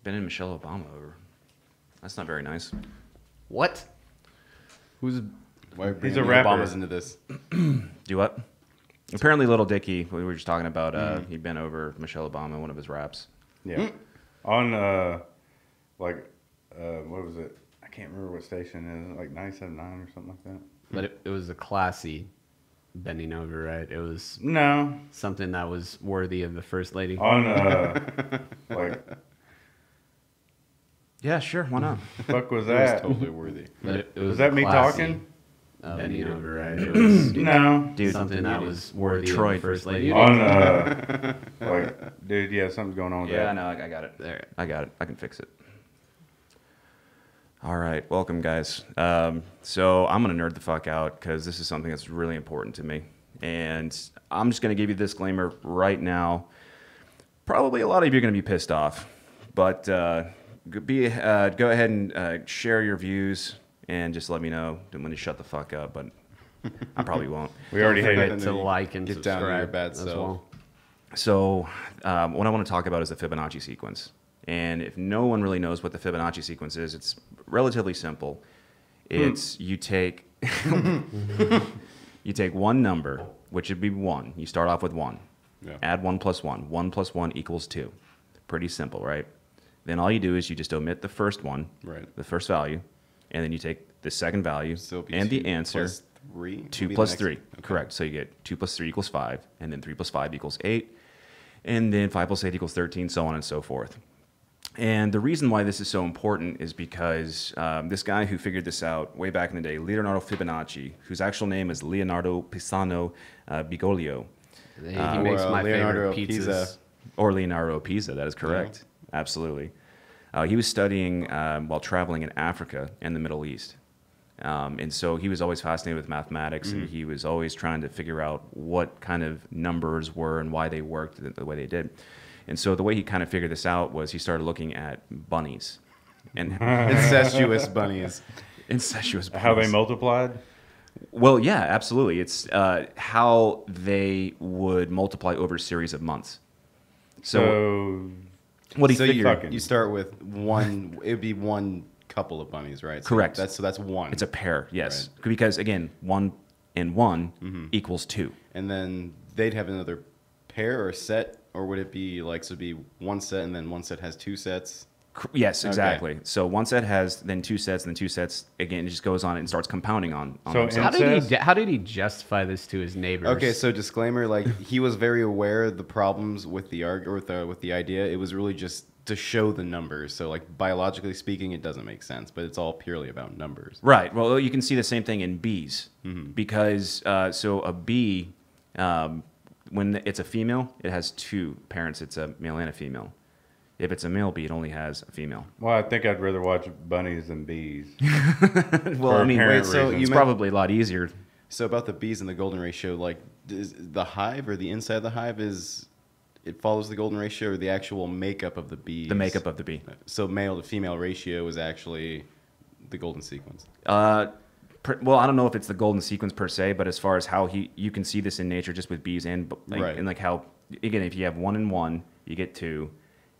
bending Michelle Obama over. That's not very nice. What? Who's why He's a rapper. Obama's into this? Do what? Apparently, Little Dicky. We were just talking about. He bent over Michelle Obama in one of his raps. Yeah. On what was it? I can't remember what station it is. Like 97.9 or something like that. But it was a classy bending over, right? It was No. something that was worthy of the first lady. On like Yeah, sure. Why not? fuck was It was that? totally worthy. But it was Was that me classy talking? bending over, right? It was No. Dude, something that was worthy Troy, of the first lady. On like, dude, yeah, something's going on with Yeah, that. no, I got it. There. I got it. I can fix it. All right, welcome, guys. So I'm gonna nerd the fuck out because this is something that's really important to me, and I'm just gonna give you a disclaimer right now. Probably a lot of you are gonna be pissed off, but go ahead and share your views and just let me know when to shut the fuck up. But I probably won't. We already Don't hate forget it. to like and Get down to your subscribe bad as self. well. So what I want to talk about is the Fibonacci sequence. And if no one really knows what the Fibonacci sequence is, it's relatively simple. It's you take you take one number, which would be 1. You start off with 1. Yeah. Add 1 plus 1. 1 plus 1 equals 2. Pretty simple, right? Then all you do is you just omit the first one, Right. the first value, and then you take the second value So it'll be and the 2 answer. plus 3. 2 plus 3. Correct. So you get 2 plus 3 equals 5, and then 3 plus 5 equals 8, and then 5 plus 8 equals 13, so on and so forth. And the reason why this is so important is because this guy who figured this out way back in the day, Leonardo Fibonacci, whose actual name is Leonardo Pisano Bigoglio, He makes my Leonardo favorite pizzas. Pisa. or Leonardo Pisa, that is correct. Absolutely. He was studying while traveling in Africa and the Middle East. And so he was always fascinated with mathematics, and he was always trying to figure out what kind of numbers were and why they worked the way they did. And so the way he kind of figured this out was he started looking at bunnies and Incestuous bunnies. incestuous bunnies. How they multiplied? Well, yeah, absolutely. It's how they would multiply over a series of months. So what he So figured, you start with one. It would be one couple of bunnies, right? So Correct. That's one. it's a pair, yes. Because, again, 1 and 1 equals 2. And then they'd have another pair or set, or would it be like, so it'd be one set and then one set has 2 sets? Yes, exactly. So one set has then 2 sets, and then 2 sets, again, it just goes on and starts compounding on So themselves. How did he justify this to his neighbors? Okay, so disclaimer, like he was very aware of the problems with the with the idea. It was really just to show the numbers. So like biologically speaking, it doesn't make sense, but it's all purely about numbers. Right. Well, you can see the same thing in bees Mm-hmm. because so a bee, when it's a female, it has 2 parents. It's a male and a female. If it's a male bee, it only has a female. Well, I think I'd rather watch bunnies than bees. Well, I mean, apparent so reasons. it's probably a lot easier. So about the bees and the golden ratio, like is the hive or the inside of the hive it follows the golden ratio or the actual makeup of the bees? The makeup of the bee. So male to female ratio is actually the golden sequence. Well, I don't know if it's the golden sequence per se, but as far as how you can see this in nature just with bees and Right. and like how, again, if you have 1 and 1, you get 2.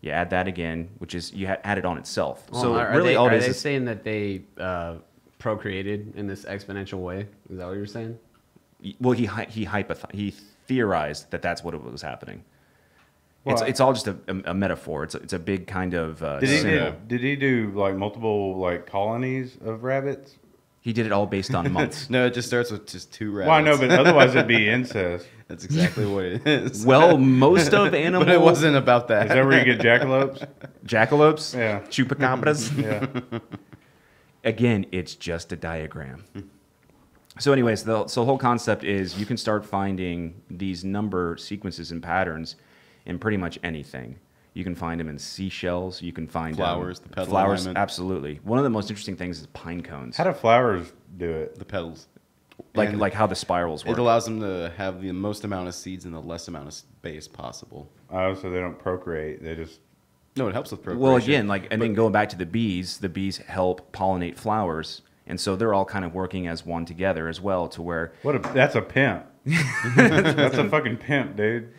You add that again, which is you add it on itself. Well, So are really, they, all are it is they is saying that they procreated in this exponential way? Is that what you're saying? well, he theorized that that's what it was happening. Well, It's all just a metaphor. It's a big kind of Did symbol. he do like multiple like colonies of rabbits? He did it all based on months. No, it just starts with just 2 rabbits. Well, I know, but otherwise it'd be incest. That's exactly what it is. Well, most of animals, but it wasn't about that. Is that where you get jackalopes? jackalopes, Yeah. chupacabras. Yeah. Again, it's just a diagram. So anyways, so the whole concept is you can start finding these number sequences and patterns in pretty much anything. You can find them in seashells. You can find Flowers, the petal flowers. alignment. Absolutely. One of the most interesting things is pine cones, How do flowers do it? The petals. like And like how the spirals work. it allows them to have the most amount of seeds in the less amount of space possible. Oh, so they don't procreate. They just. No, it helps with procreation. Well, again, then going back to the bees help pollinate flowers, and so they're all kind of working as one together as well. To where That's a pimp. That's a fucking pimp, dude.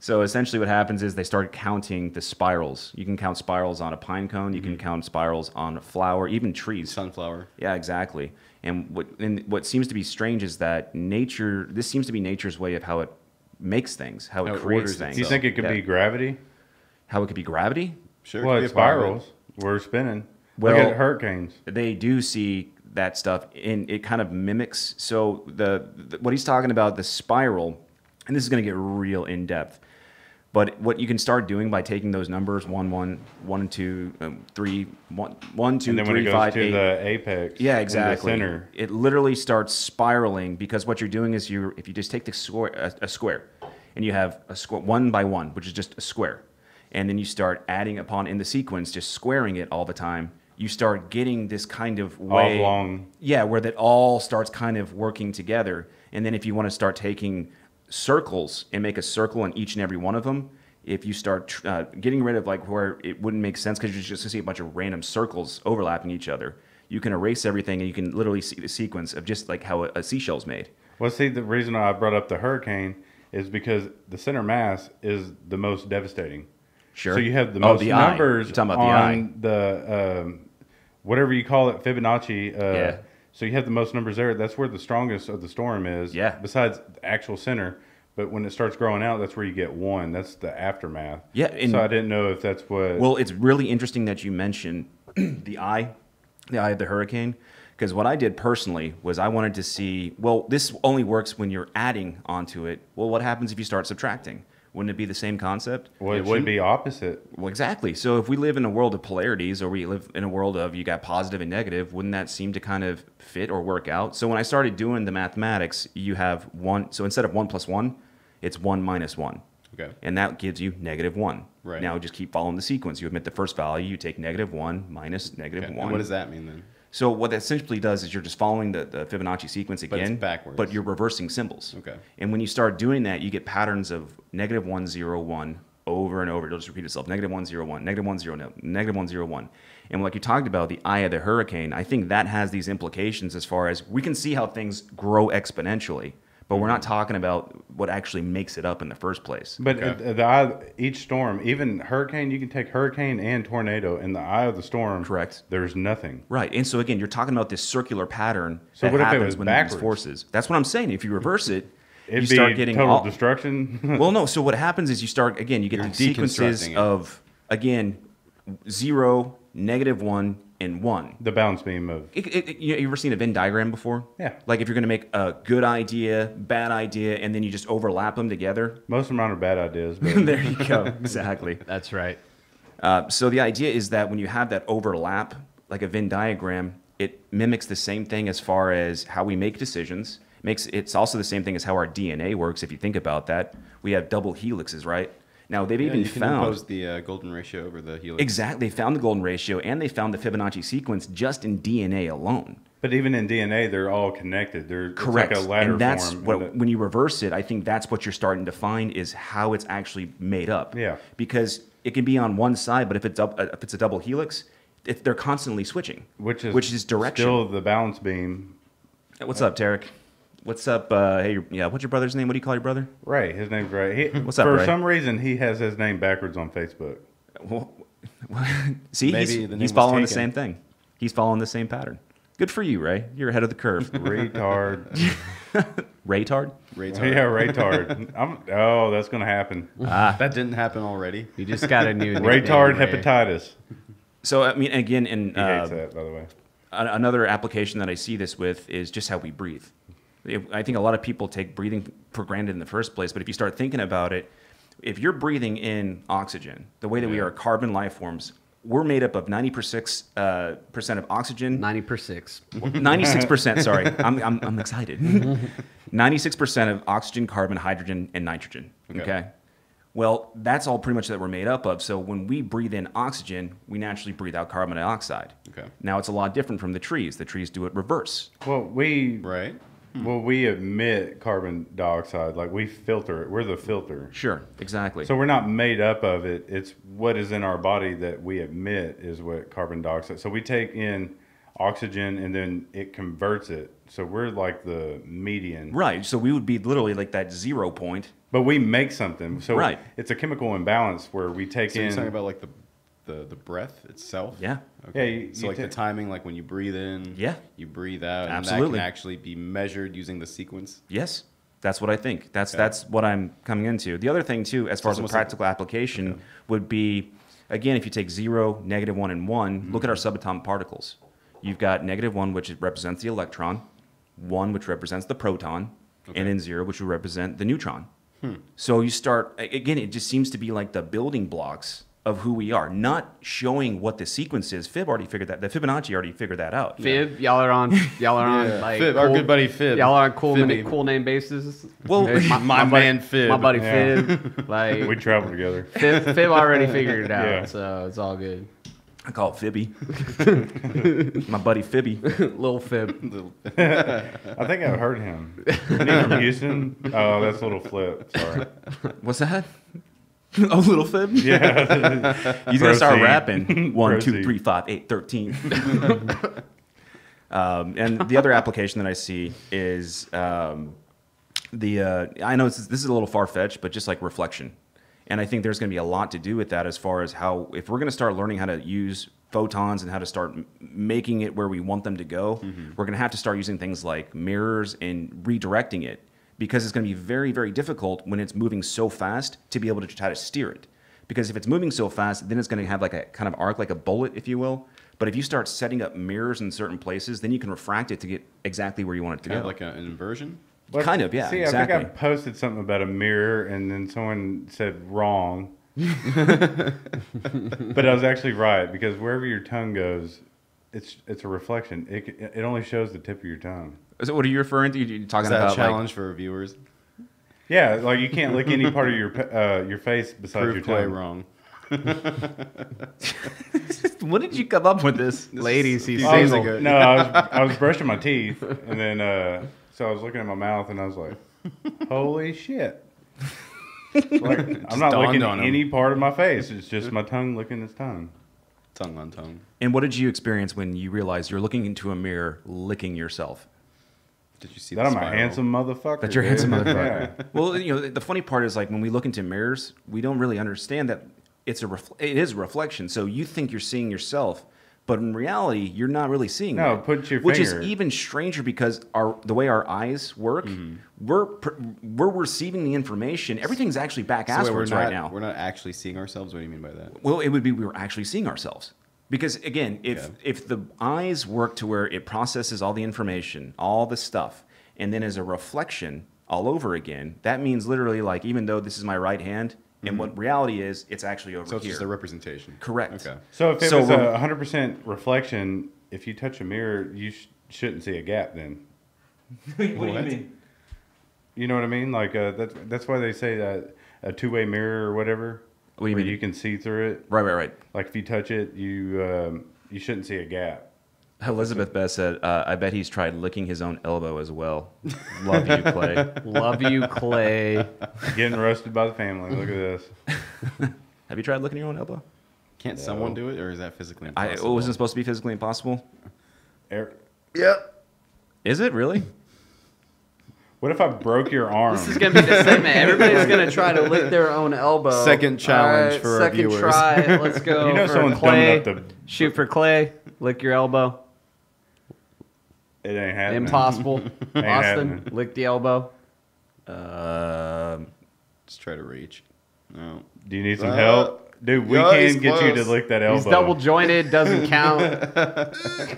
So essentially what happens is they start counting the spirals. You can count spirals on a pine cone. You can count spirals on a flower, even trees. Sunflower. Yeah, exactly. And what seems to be strange is that nature, this seems to be nature's way of how it makes things, how it creates orders things. Do you think it could be gravity? How it could be gravity? Sure. Well, could be it's a part of it. spirals. We're spinning. Well, Look at hurricanes. They do see that stuff, and it kind of mimics. So what he's talking about, the spiral, and this is going to get real in depth. But what you can start doing by taking those numbers 1, 1, 1, 2, 3, 1, 1, 2, And then when 3, it goes 5, to 8. the apex, Yeah, in the exactly. center, It literally starts spiraling because what you're doing is if you just take the square, a square, and you have a square 1 by 1, which is just a square, and then you start adding upon in the sequence, just squaring it all the time. You start getting this kind of way, oblong. yeah, where that all starts kind of working together. And then if you want to start taking circles and make a circle in each and every one of them, if you start getting rid of like where it wouldn't make sense because you're just gonna see a bunch of random circles overlapping each other, you can erase everything and you can literally see the sequence of just like how a seashell's made. Well, see, the reason I brought up the hurricane is because the center mass is the most devastating. Sure. So you have the most the eye. numbers You're talking about the eye. on the whatever you call it, Fibonacci. Yeah. So you have the most numbers there. That's where the strongest of the storm is. Yeah. Besides the actual center, but when it starts growing out, that's where you get 1. That's the aftermath. Yeah, and- so I didn't know if that's what. Well, it's really interesting that you mentioned the eye of the hurricane, because what I did personally was I wanted to see, well, this only works when you're adding onto it. Well, what happens if you start subtracting? Wouldn't it be the same concept? Well, it should wouldn't. be opposite. Well, exactly. So if we live in a world of polarities, or we live in a world of you got positive and negative, wouldn't that seem to kind of fit or work out? So when I started doing the mathematics, you have 1. So instead of 1 plus 1, it's 1 minus 1. Okay. And that gives you -1. Right. Now just keep following the sequence. You admit the first value, you take -1 minus -1. And what does that mean then? So what that essentially does is you're just following the Fibonacci sequence But it's again, backwards. but you're reversing symbols. Okay. And when you start doing that, you get patterns of -1, 0, 1 over and over. It'll just repeat itself. -1, 0, 1, -1, 0, no, -1, 0, 1. And like you talked about, the eye of the hurricane, I think that has these implications as far as we can see how things grow exponentially, but we're not talking about what actually makes it up in the first place. But Okay. the eye, each storm, even hurricane, you can take hurricane and tornado. In the eye of the storm, Correct. there's nothing. Right. And so again, you're talking about this circular pattern So that what if it happens was when backwards? these forces. That's what I'm saying. If you reverse it, It'd you be start getting total all, destruction. well, no. So what happens is you start again. You get You're these sequences deconstructing it. of again 0, -1, and 1. The balance beam of You ever seen a Venn diagram before? Yeah. Like if you're going to make a good idea, bad idea, and then you just overlap them together. most of mine are bad ideas. But There you go. Exactly. That's right. So the idea is that when you have that overlap, like a Venn diagram, it mimics the same thing as far as how we make decisions. It's also the same thing as how our DNA works. If you think about that, we have double helixes, right? Now they've Yeah, even you can found impose the golden ratio over the helix. exactly. They found the golden ratio, and they found the Fibonacci sequence just in DNA alone. but even in DNA, they're all connected. They're Correct. It's like a ladder And that's form. what when you reverse it, I think that's what you're starting to find is how it's actually made up. Yeah. Because it can be on one side, but if it's a double helix, they're constantly switching. which is direction. Still the balance beam. What's up, Tarek? What's up? Hey, what's your brother's name? What do you call your brother? Ray, his name's Ray. What's up, For Ray? some reason, he has his name backwards on Facebook. Well, see, Maybe the name he's was following the taken. same thing. He's following the same pattern. Good for you, Ray. You're ahead of the curve. Retard. Raytard? Rates Yeah, retard. Oh, that's gonna happen. That didn't happen already. You just got a new nickname, Retard Ray. hepatitis. So, I mean, again, in He hates that, by the way. another application that I see this with is just how we breathe. I think a lot of people take breathing for granted in the first place, but if you start thinking about it, if you're breathing in oxygen, the way that we are carbon life forms, we're made up of 96% of oxygen. 90%. 96%, sorry. I'm excited. 96% of oxygen, carbon, hydrogen, and nitrogen. Okay. Well, that's all pretty much that we're made up of. So when we breathe in oxygen, we naturally breathe out carbon dioxide. Okay. Now it's a lot different from the trees. The trees do it reverse. Well, Right. we emit carbon dioxide. Like we filter it. We're the filter. Sure, exactly. So we're not made up of it. It's what is in our body that we emit is what carbon dioxide. So we take in oxygen, and then it converts it. So we're like the median. Right. So we would be literally like that 0 point. But we make something. So Right. it's a chemical imbalance where we take So in. you're talking about like the breath itself? Yeah. Okay. Yeah, so like the timing, like when you breathe in, Yeah. you breathe out, and that Absolutely. can actually be measured using the sequence. Yes. That's what I think. That's Okay. that's what I'm coming into. The other thing too, as far as a almost like- practical application, would be, again, if you take 0, -1, and 1, look at our subatomic particles. You've got -1, which represents the electron, 1, which represents the proton, and then 0, which would represent the neutron. So you start, again, it just seems to be like the building blocks of who we are, not showing what the sequence is. Fib already figured that. The Fibonacci already figured that out. Fib, y'all are on Yeah. like Fib, our good buddy Fib. Y'all are on cool Fibby. cool name basis. Well, Hey, My buddy- man Fib. my buddy Yeah. Fib, like we travel together. Fib already figured it out, Yeah. so it's all good. I call it Fibby. My buddy Fibby. Little Fib. I think I've heard him. Isn't he from Houston? Oh, that's a little flip. Sorry. What's that? A little Fib? Yeah. He's gonna start Proceed. rapping. 1, 2, Proceed. 3, 5, 8, 13. And the other application that I see is I know this is a little far fetched, but just like reflection. And I think there's going to be a lot to do with that as far as how, if we're going to start learning how to use photons and how to start making it where we want them to go, we're going to have to start using things like mirrors and redirecting it, because it's going to be very, very difficult when it's moving so fast to be able to try to steer it. Because if it's moving so fast, then it's going to have like a kind of arc, like a bullet, if you will. But if you start setting up mirrors in certain places, then you can refract it to get exactly where you want it to Kind go. of like an inversion. But Kind of, yeah, See, I exactly. think I posted something about a mirror, and then someone said wrong. But I was actually right, because wherever your tongue goes, it's a reflection. It only shows the tip of your tongue. So what are you referring to? You're Is talking that about a challenge for viewers? Yeah, like you can't lick any part of your face besides Prove your Clay tongue. wrong. like, when did you come up with this? Ladies, he's few days single. ago. No, I was brushing my teeth, and then so I was looking at my mouth, and I was like, "Holy shit!" Like I'm not dawned licking on him. any part of my face. It's just my tongue licking its tongue. Tongue on tongue. And what did you experience when you realized you're looking into a mirror, licking yourself? Did you see That the I'm a spiral? handsome motherfucker. That you're a handsome dude. motherfucker. Yeah. Well, you know, the funny part is like when we look into mirrors, we don't really understand that it is a reflection. So you think you're seeing yourself, but in reality, you're not really seeing No, it. put your which finger. is even stranger because the way our eyes work, we're receiving the information. Everything's actually back So wait, asswards right now. We're not actually seeing ourselves. What do you mean by that? Well, it would be we were actually seeing ourselves. Because again, if the eyes work to where it processes all the information, all the stuff, and then as a reflection all over again, that means literally like even though this is my right hand, and what reality is, it's actually over So it's here. just a representation. Correct. Okay. So if it So was we're- 100% reflection, if you touch a mirror, you shouldn't see a gap then. What do you mean? You know what I mean? Like that's why they say that a two-way mirror or whatever, What do you where mean? you can see through it. Right. Like if you touch it, you shouldn't see a gap. Elizabeth Beth said, I bet he's tried licking his own elbow as well. Love you, Clay. Love you, Clay. Getting roasted by the family. Look at this. Have you tried licking your own elbow? Can't someone do it, or is that physically It impossible? wasn't supposed to be physically impossible. Yep. Is it really? What if I broke your arm? This is gonna be the segment. Everybody's gonna try to lick their own elbow. Second challenge for our second viewers. try. Let's go. You know for someone's Clay. dumb enough to. Shoot for Clay. Lick your elbow. It ain't happening. Impossible. Austin, happening. lick the elbow. Just try to reach. No. Do you need some help? Dude, we Yeah, he's can get you to close. lick that elbow. He's double jointed. Doesn't count.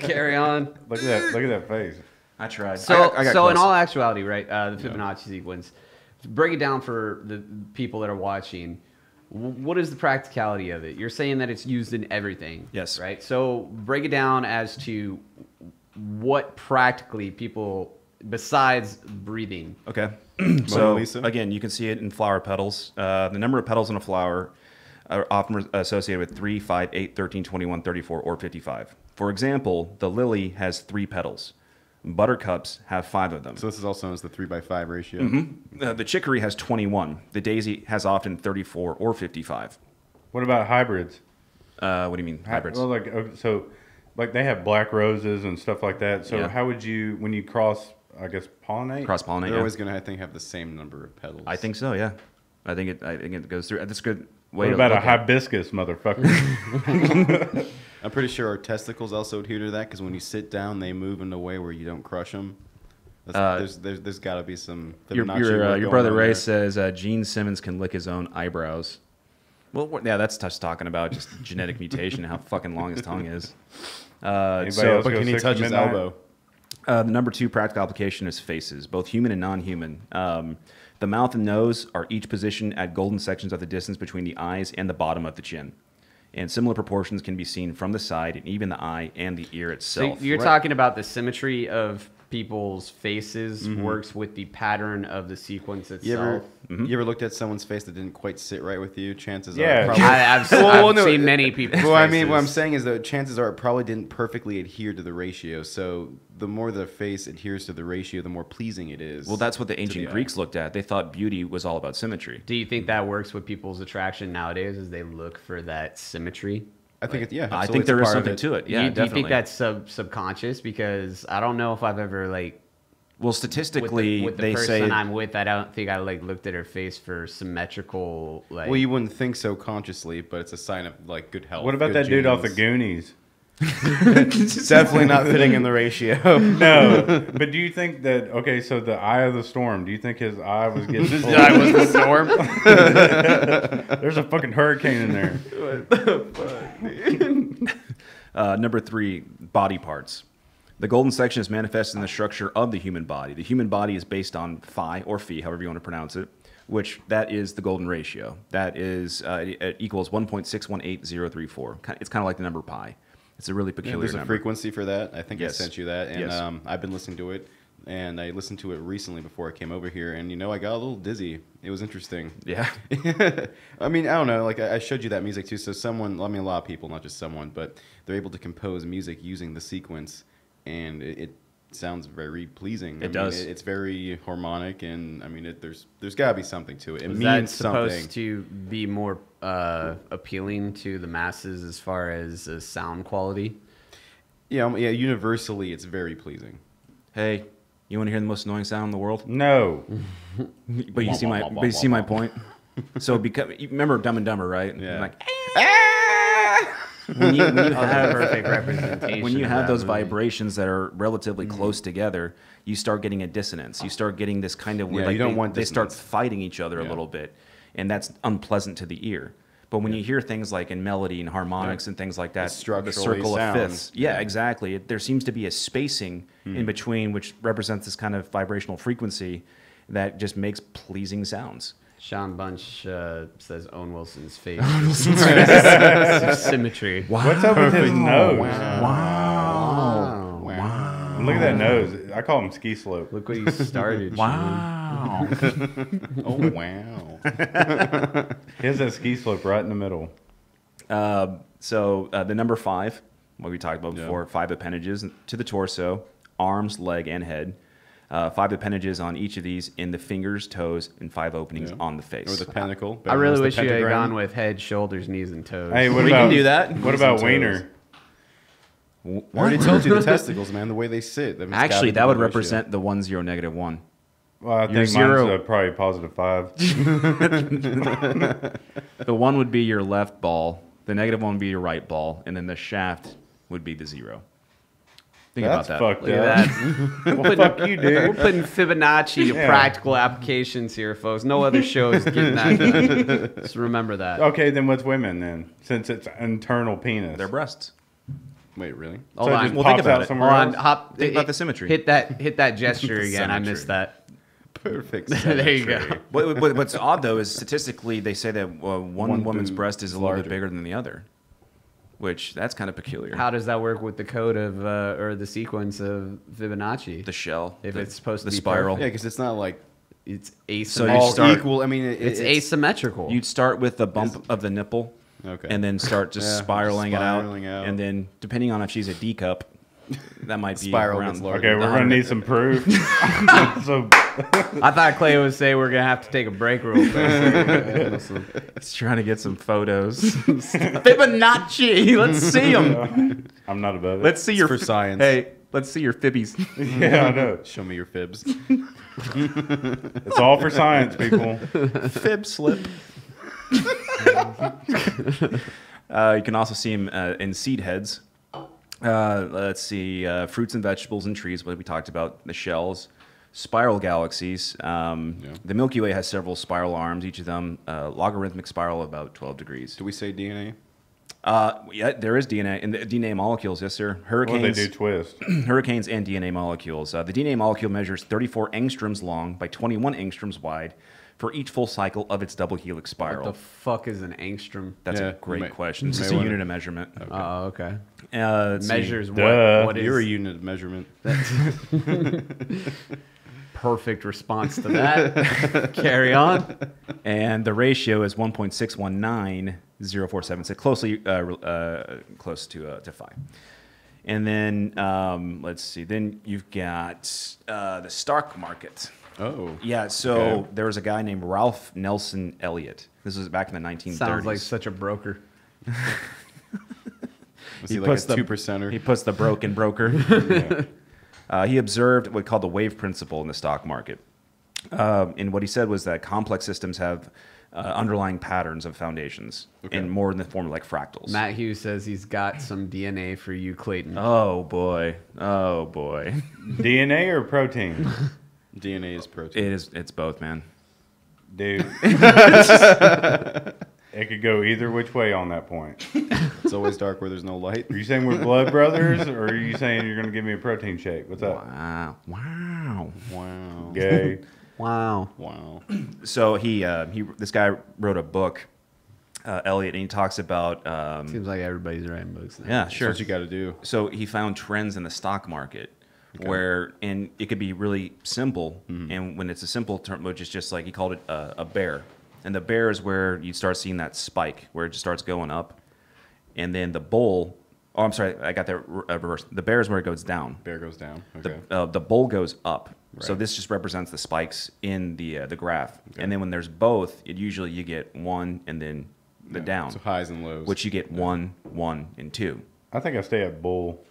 Carry on. Look at that face. I tried. So, I got so in close. all actuality, right? The Fibonacci sequence. To break it down for the people that are watching. What is the practicality of it? You're saying that it's used in everything. Yes. Right. So break it down as to what practically people besides breathing. Okay. Mona So Lisa? again, you can see it in flower petals. The number of petals in a flower are often associated with 3, 5, 8, 13, 21, 34, or 55. For example, the lily has 3 petals. Buttercups have 5 of them. So this is also known as the 3x5 ratio. The chicory has 21. The daisy has often 34 or 55. What about hybrids? What do you mean, hybrids? Well, like so, like they have black roses and stuff like that. So Yeah. how would you, when you cross, I guess, pollinate? Cross pollinate. They're Yeah. always gonna, I think, have the same number of petals. I think so. Yeah. I think it goes through. That's a good way. What to about a look at it. hibiscus, motherfucker? I'm pretty sure our testicles also adhere to that because when you sit down, they move in a way where you don't crush them. There's got to be some. Your Fibonacci work your going brother on Ray there. says Gene Simmons can lick his own eyebrows. Well, yeah, that's touch talking about just genetic mutation and how fucking long his tongue is. Anybody So, else But go can he 6 to touch his midnight? elbow? the number 2 practical application is faces, both human and non-human. The mouth and nose are each positioned at golden sections of the distance between the eyes and the bottom of the chin. And similar proportions can be seen from the side and even the eye and the ear So itself. you're talking about the symmetry of people's faces works with the pattern of the sequence itself. You ever looked at someone's face that didn't quite sit right with you? Chances Yeah. are, probably, I've Well, no, seen many people. Well, I mean, what I'm saying is that chances are it probably didn't perfectly adhere to the ratio. So the more the face adheres to the ratio, the more pleasing it is. Well, that's what the to ancient the eye. Greeks looked at. They thought beauty was all about symmetry. Do you think that works with people's attraction nowadays as they look for that symmetry? I think it, yeah. I absolutely, think it's there a is part of something it. to it. Yeah, do you definitely. think that's subconscious? Because I don't know if I've ever well, with statistically, with the they person say I'm with, I don't think I looked at her face for symmetrical Well, you wouldn't think so consciously, but it's a sign of like good health. What about good that dude off the genes. Goonies? Definitely not fitting in the ratio. No, but do you think that? Okay, so the eye of the storm. Do you think his eye was getting? His full? eye was the storm. There's a fucking hurricane in there. Number 3, body parts. The golden section is manifested in the structure of the human body. The human body is based on phi or phi, however you want to pronounce it, which that is the golden ratio. That is it equals 1.618034. It's kind of like the number pi. It's a really Yeah, peculiar there's a number. frequency for that. I think Yes. I sent you that, and Yes. I've been listening to it, and I listened to it recently before I came over here, and I got a little dizzy. It was interesting. Yeah. I mean, I don't know. Like I showed you that music too. So someone, I mean, a lot of people, not just someone, but they're able to compose music using the sequence, and it sounds very pleasing. It does. It's very harmonic, and I mean, there's got to be something to it. It Is means that supposed something. to be more appealing to the masses as far as sound quality? Yeah, yeah. Universally, it's very pleasing. Hey, you want to hear the most annoying sound in the world? No. But you see my point. So you remember Dumb and Dumber, right? Yeah. Like when you Oh, that's a have perfect representation. when you of have that those movie. vibrations that are relatively close together, you start getting a dissonance. You start getting this kind of weird, Yeah, you don't they, want they start dissonance. fighting each other a Yeah. little bit, and that's unpleasant to the ear. But when you hear things like in melody and harmonics and things like that, the structurally circle of sound. fifths, yeah, exactly. There seems to be a spacing in between, which represents this kind of vibrational frequency that just makes pleasing sounds. Sean Bunch says Owen Wilson's face. Symmetry. What's up with his nose? Wow. Wow. Look at that nose. I call him ski slope. Look what he started. Wow. Oh wow. He has that ski slope right in the middle. So the number 5, what we talked about before, 5 appendages to the torso, arms, leg, and head. 5 appendages on each of these in the fingers, toes, and 5 openings Yeah. on the face. Or the pinnacle. I really Better wish than you the had pentagram. gone with head, shoulders, knees, and toes. Hey, what We about can do that. What about Some wiener? I already told you the testicles, man. The way they sit. It's gotta Actually, be that would the ratio. represent the 1, 0, -1. Well, I Your think zero- mine's probably +5. The 1 would be your left ball, the -1 would be your right ball, and then the shaft would be the 0. Think That's about that. fucked Look up. at that. Well, fuck you, We're dude. putting Fibonacci to Yeah. practical applications here, folks. No other show is getting that done. Just remember that. Okay, then what's women then? Since it's internal penis. Their breasts. Wait, really? Hold so it on. just Well, pops think about out it. somewhere Hold on. else? Hop. Think about the symmetry. Hit that gesture again. I missed Symmetry. that. Perfect. There you go. What's odd, though, is statistically they say that one One woman's dude breast is is a little bit larger. bigger than the other, which that's kind of peculiar. How does that work with the code of or the sequence of Fibonacci? The shell. If it's supposed to the be spiral. Yeah, because it's not like It's So you asymmetrical. all start- equal. I mean, it's asymmetrical. You'd start with the bump of the nipple, Okay. and then start just Yeah, spiraling, spiraling it out. out, and then depending on if she's a D cup, That might be Spiral around. gets larger. Okay, we're gonna need some proof. So I thought Clay would say we're gonna have to take a break real quick. He's trying to get some photos. Fibonacci. Let's see them. I'm not above it. Let's see your for science. Hey, let's see your fibbies. Yeah, I know. Show me your fibs. It's all for science, people. Fib slip. You can also see them in seed heads. Let's see, fruits and vegetables and trees, what we talked about, the shells. Spiral galaxies. The Milky Way has several spiral arms, each of them logarithmic spiral about 12 degrees. Do we say DNA? Yeah, there is DNA. In the DNA molecules, yes, sir. Well, Hurricanes, they do twist. hurricanes and DNA molecules. The DNA molecule measures 34 angstroms long by 21 angstroms wide for each full cycle of its double helix What spiral. the fuck is an angstrom? That's Yeah, a great may- question. It's may just a wanna- unit of measurement. Oh, okay. Let's see. Measures Duh. what You're a is unit of measurement. perfect response to that. Carry on. And the ratio is 1.6190476, closely close to 5. And then let's see. Then you've got the stock market. Oh. Yeah. So Okay. there was a guy named Ralph Nelson Elliott. This was back in the 1930s. Sounds like such a broker. Was he like a puts the- 2%er? He puts the broken broker. He observed what he called the wave principle in the stock market. And what he said was that complex systems have underlying patterns of foundations, and more in the form of like fractals. Matt Hughes says he's got some DNA for you, Clayton. Oh boy. Oh boy. DNA or protein? DNA is protein. It's both, man. Dude. It could go either which way on that point. It's always dark where there's no light. Are you saying we're blood brothers, or are you saying you're going to give me a protein shake? What's up? Wow. Wow. Wow. Gay. Wow. Wow. So this guy wrote a book, Elliot, and he talks about Seems like everybody's writing books now. yeah, That's sure. what you got to do. So he found trends in the stock market where, and it could be really simple. And when it's a simple term, which is just like, he called it a bear. And the bear is where you start seeing that spike where it just starts going up. And then the bull, oh, I'm sorry, I got that reversed. The bear is where it goes down. Bear goes down. Okay. The bull goes up. So Right. this just represents the spikes in the graph. And then when there's both, usually you get one and then the down, So highs and lows. which you get 1, 1, and 2. I think I stay at bull.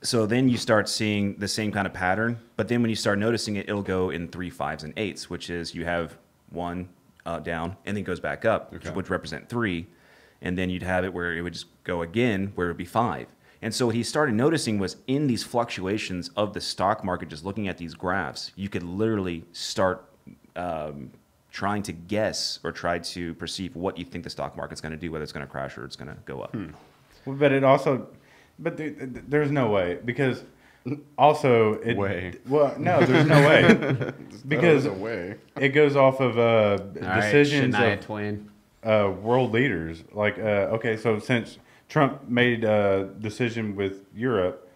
So then you start seeing the same kind of pattern, but then when you start noticing it, it'll go in 3, 5s, and 8s, which is you have 1 down and then goes back up, which would represent 3, and then you'd have it where it would just go again, where it would be 5. And so what he started noticing was in these fluctuations of the stock market, just looking at these graphs, you could literally start trying to guess or try to perceive what you think the stock market's going to do, whether it's going to crash or it's going to go up. Well, but it also, but there's no way, because also it. Way. Well, no, there's no way, because a way. it goes off of All right, decisions Shania of Twain. world leaders. Like, okay, so since Trump made a decision with Europe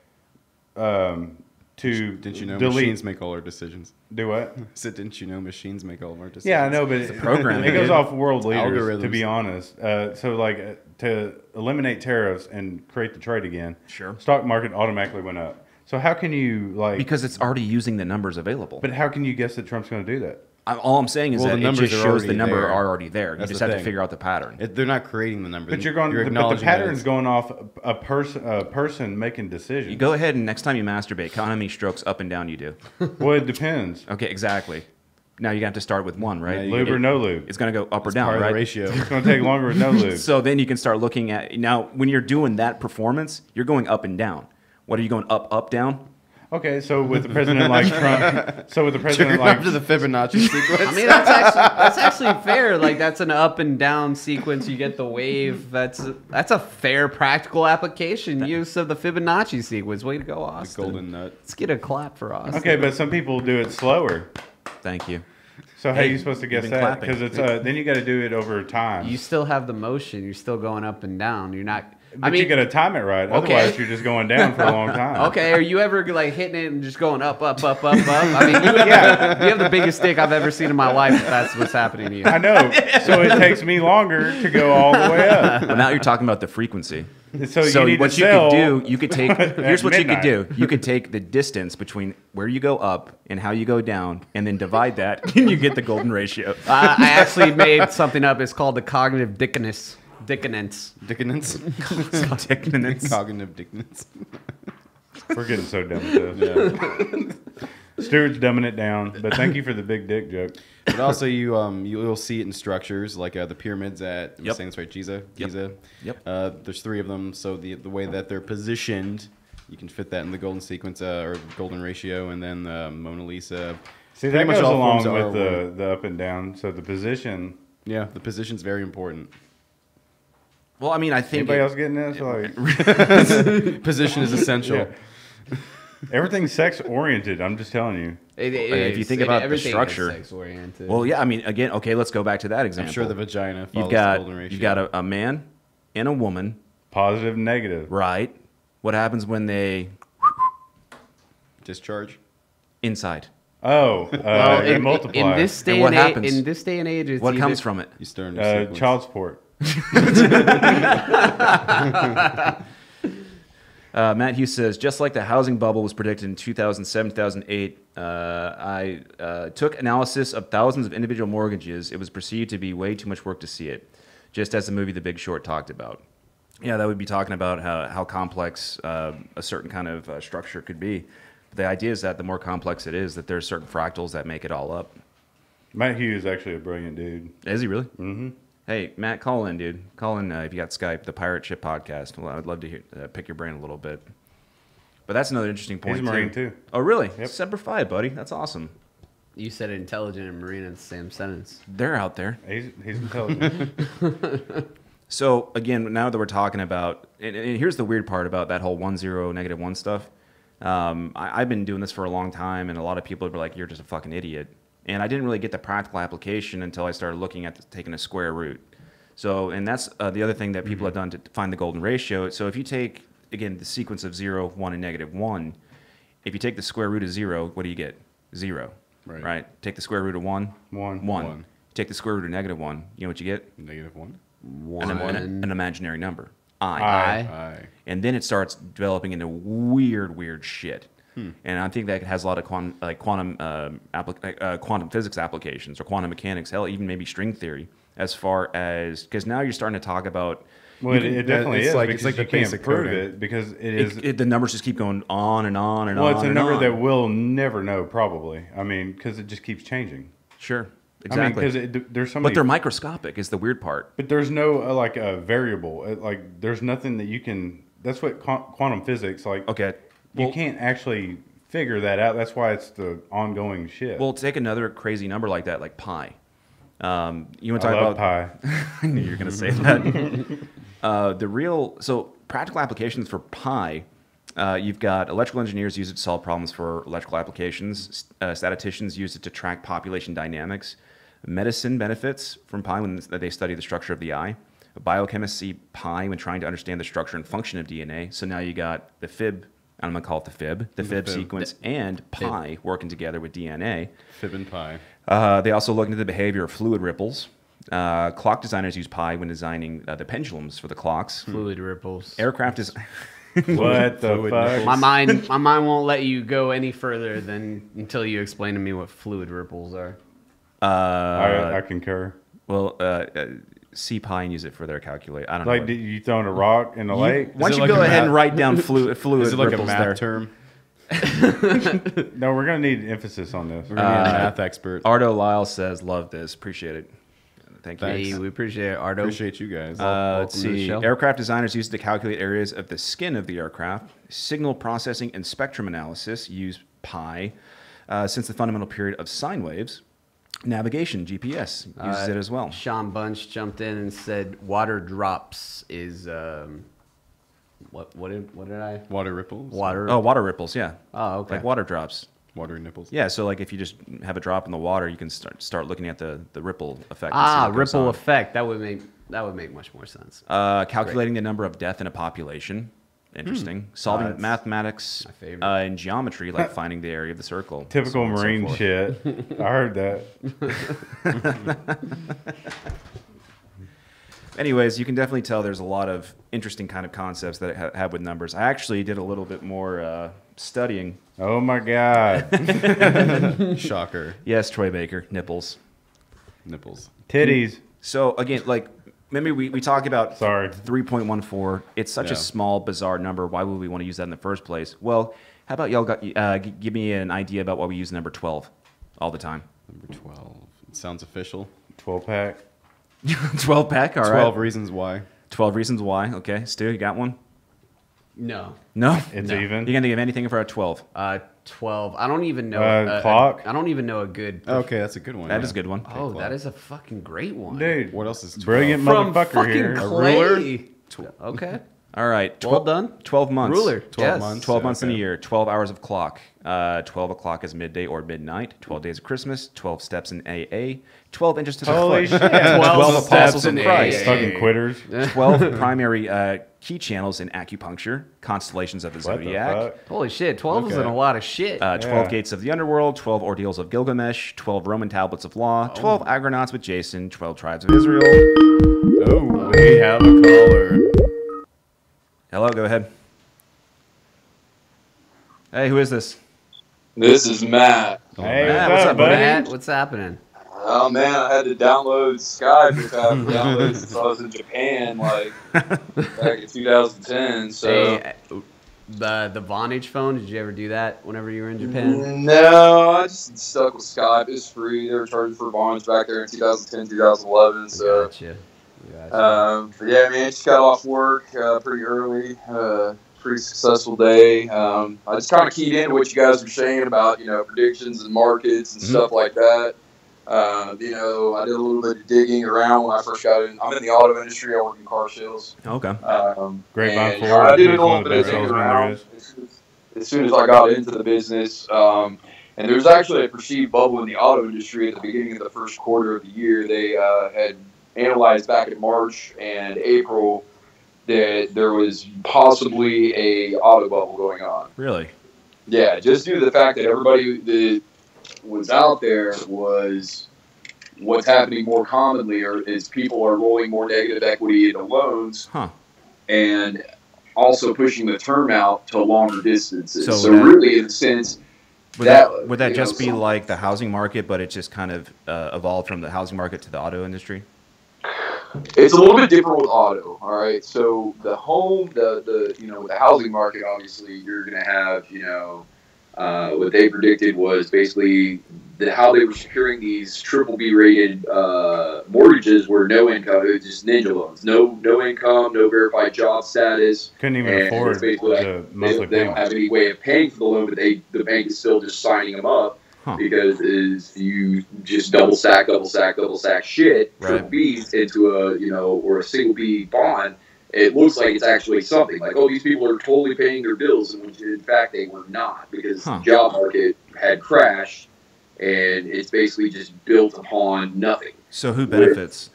to Didn't you know delete, machines make all our decisions? do what? I said, didn't you know machines make all of our decisions? Yeah, I know, but it, programming, it goes dude. off world leaders, Algorithms. to be honest. So, like, to eliminate tariffs and create the trade again, Sure. stock market automatically went up. So how can you, like... Because it's already using the numbers available. But how can you guess that Trump's going to do that? All I'm saying is Well, that the it numbers just are shows the already number there. are already there. You That's just the have to thing. figure out the pattern. They're not creating the number. But you're going. You're But the acknowledging that pattern's it's- going off a person making decisions. You go ahead and next time you masturbate, count how many strokes up and down you do. Well, it depends. Okay, exactly. Now you have to start with one, right? Yeah, you Lube or no lube. It's going to go up or It's down, part of right? the ratio. It's going to take longer with no lube. So then you can start looking at now when you're doing that performance, you're going up and down. What are you going up, up, down? Okay, so with the president like Trump, so with the president Trigger like up to the Fibonacci sequence. I mean, that's actually fair. Like, that's an up and down sequence. You get the wave. That's a fair practical application use of the Fibonacci sequence. Way to go, the Austin. golden nut. Let's get a clap for Austin. okay, but some people do it slower. Thank you. So how Hey, are you supposed to guess you've been that? clapping. Because it's then you got to do it over time. You still have the motion. You're still going up and down. You're not. But you got to time it right. Otherwise, you're just going down for a long time. Okay, are you ever like hitting it and just going up, up, up, up, up? I mean, you have the biggest stick I've ever seen in my life. If that's what's happening to you. I know. So it takes me longer to go all the way up. But now you're talking about the frequency. So, So you need what to you sell could do, you could take. Here's what midnight. you could do. You could take the distance between where you go up and how you go down, and then divide that, and you get the golden ratio. I actually made something up. It's called the cognitive dissonance. Dickinance. Dickinance. Cognitive dickinance. We're getting so done with this. Stuart's dumbing it down, but thank you for the big dick joke. But also, you'll see it in structures like the pyramids at Yep. saying this right, Giza. Yep. There's 3 of them, so the way that they're positioned, you can fit that in the golden sequence or golden ratio, and then Mona Lisa. See, Pretty that much goes all along forms with are the up and down. So the position. Yeah, the position's very important. Well, I mean, I think Anybody else getting this? Like, Position is essential. yeah. Everything's sex oriented. I'm just telling you. If you think about the structure. Sex-oriented. Well, yeah, I mean, again, okay, let's go back to that example. I'm sure the vagina follows You've the golden ratio. you've got a man and a woman, Positive, negative. right? What happens when they discharge. inside? Oh, Well, they in multiply. this day And what and age, happens? in this day and age, it's What either- comes from it? You start in a sequence. Child support. Matt Hughes says, just like the housing bubble was predicted in 2007, 2008, I took analysis of thousands of individual mortgages. It was perceived to be way too much work to see it, just as the movie The Big Short talked about. Yeah, that would be talking about how complex a certain kind of structure could be. The idea is that the more complex it is, that there's certain fractals that make it all up. Matt Hughes is actually a brilliant dude. Is he really? Mm-hmm. Hey, Matt, call in, dude. Call in if you got Skype, the Pirate Ship Podcast. Well, I'd love to hear, pick your brain a little bit. But that's another interesting point, He's a Marine, too. Oh, really? Yep. Semper Fi, buddy. That's awesome. You said intelligent and marine in the same sentence. They're out there. He's intelligent. So, again, now that we're talking about, and here's the weird part about that whole 1, 0, -1 stuff. I've been doing this for a long time, and a lot of people are like, you're just a fucking idiot. And I didn't really get the practical application until I started looking at taking a square root. So, and that's the other thing that people have done to find the golden ratio. So if you take, again, the sequence of 0, 1, and -1, if you take the square root of 0, what do you get? 0. Right. Take the square root of 1. 1. 1. Take the square root of -1. You know what you get? -1. An imaginary number. I. And then it starts developing into weird shit. And I think that has a lot of quantum physics applications or quantum mechanics, hell, even maybe string theory, as far as, because now you're starting to talk about, Well, it definitely it's is like- because it's like you the can't basic prove coding. it because it is. the numbers just keep going on and on and Well, on. it's a and number on. that we'll never know, probably. I mean, because it just keeps changing. Sure, I mean, exactly. because there's so many. But they're microscopic is the weird part. But there's no like a variable. Like there's nothing that you can. That's what quantum physics like. Okay. You Well- can't actually figure that out. That's why it's the ongoing shit. Well, take another crazy number like that, like pi. You want to talk I love about pi. I knew you were going to say that. So practical applications for pi, you've got electrical engineers use it to solve problems for electrical applications. Statisticians use it to track population dynamics. Medicine benefits from pi when they study the structure of the eye. Biochemists see pi when trying to understand the structure and function of DNA. So now you got the Fib, I'm going to call it the Fib sequence, and pi working together with DNA. Fib and pi. They also look into the behavior of fluid ripples. Clock designers use pi when designing the pendulums for the clocks. Fluid ripples. Aircraft is What the fuck? My mind won't let you go any further than until you explain to me what fluid ripples are. I concur. well, see pi and use it for their calculate. I don't Like, know. did you throwing a rock in the lake? Why don't it you like go a ahead and math- write down fluid Is it like a ripples math there? term? No, we're gonna need emphasis on this. We're gonna be a math expert. Ardo Lyle says, "Love this, appreciate it, thank you." Hey, we appreciate it, Ardo. Appreciate you guys. Let's Welcome to the see. show. Aircraft designers use it to calculate areas of the skin of the aircraft. Signal processing and spectrum analysis use pi since the fundamental period of sine waves. Navigation, GPS, uses it as well. Sean Bunch jumped in and said water drops is what did I Water ripples. water Oh, water ripples, yeah. Oh, okay. Like water drops. Water nipples. Yeah, so like if you just have a drop in the water, you can start looking at the ripple effect. and see Ah, what goes ripple on. effect. That would make much more sense. Calculating the number of death in a population. Interesting. Solving that's mathematics my favorite. in geometry, like finding the area of the circle. Typical so on and so Marine forth. shit. I heard that. anyways, you can definitely tell there's a lot of interesting kind of concepts that I have with numbers. I actually did a little bit more studying. Oh my God. Shocker. Yes, Troy Baker, nipples. Nipples. Titties. So again, like, maybe we talk about Sorry. 3.14. It's such a small, bizarre number. Why would we want to use that in the first place? Well, how about y'all give me an idea about why we use number 12 all the time? Number 12. It sounds official. 12-pack. 12 pack, all right. 12 reasons why. 12 reasons why. Okay, Stu, you got one? No. No? It's You even. gonna give anything for a 12? 12. I don't even know. Clock? I don't even know a good. Okay, that's a good one. That is a good one. Oh, clock. that is a fucking great one. Dude. What else is 12? Brilliant From motherfucker fucking here. Clay. Okay. All right. Well done. 12 months. Ruler. 12 Yes. months. 12 months in a Okay. year. 12 hours of clock. 12 o'clock is midday or midnight. 12 days of Christmas. 12 steps in AA. 12 inches to the Holy foot. shit. 12 steps apostles of in Christ. AA. Fucking quitters. 12 primary key channels in acupuncture. Constellations of the What the zodiac. fuck? Holy shit. 12 is Okay. in a lot of shit. 12 Yeah. gates of the underworld, 12 ordeals of Gilgamesh, 12 Roman tablets of law, 12 agronauts with Jason, 12 tribes of Israel. Oh, we have a caller. Hello, go ahead. Hey, who is this? This is Matt. Hey, Matt, what's what's up, up, buddy? Matt, what's happening? Oh man, I had to download Skype, which I haven't downloaded since I was in Japan, like back in 2010. So Hey, the Vonage phone, did you ever do that whenever you were in Japan? no, I just stuck with Skype. It's free. They were charging for bonds back there in 2010, 2011. So, Gotcha. but yeah, man, just got off work pretty early. Pretty successful day. I just kind of keyed into what you guys were saying about predictions and markets and stuff like that. I did a little bit of digging around when I first got in. I'm in the auto industry. I work in car sales. Okay. Grapevine And, Ford. I did a He's little one of the bit of best digging salesmen there around is. as soon as I got into the business. And there was actually a perceived bubble in the auto industry at the beginning of the first quarter of the year. They had analyzed back in March and April that there was possibly a auto bubble going on. Really? Yeah, just due to the fact that everybody that was out there was what's happening more commonly is people are rolling more negative equity into loans Huh. and also pushing the term out to longer distances. So So, that- really, in a sense, Would that just be like the housing market, but it just kind of evolved from the housing market to the auto industry? it's a little bit different with auto. All right, so the home, the housing market, obviously, you're going to have, what they predicted was basically how they were securing these triple B rated mortgages were no income. It was just ninja loans, no income, no verified job status. Couldn't even And afford it's basically the like monthly they don't have payment. any way of paying for the loan, but the bank is still just signing them up because you just double stack shit, triple Right. B's into or a single B bond. It looks like it's actually something like, oh, these people are totally paying their bills, and when in fact they were not because the job market had crashed, and it's basically just built upon nothing. So who benefits?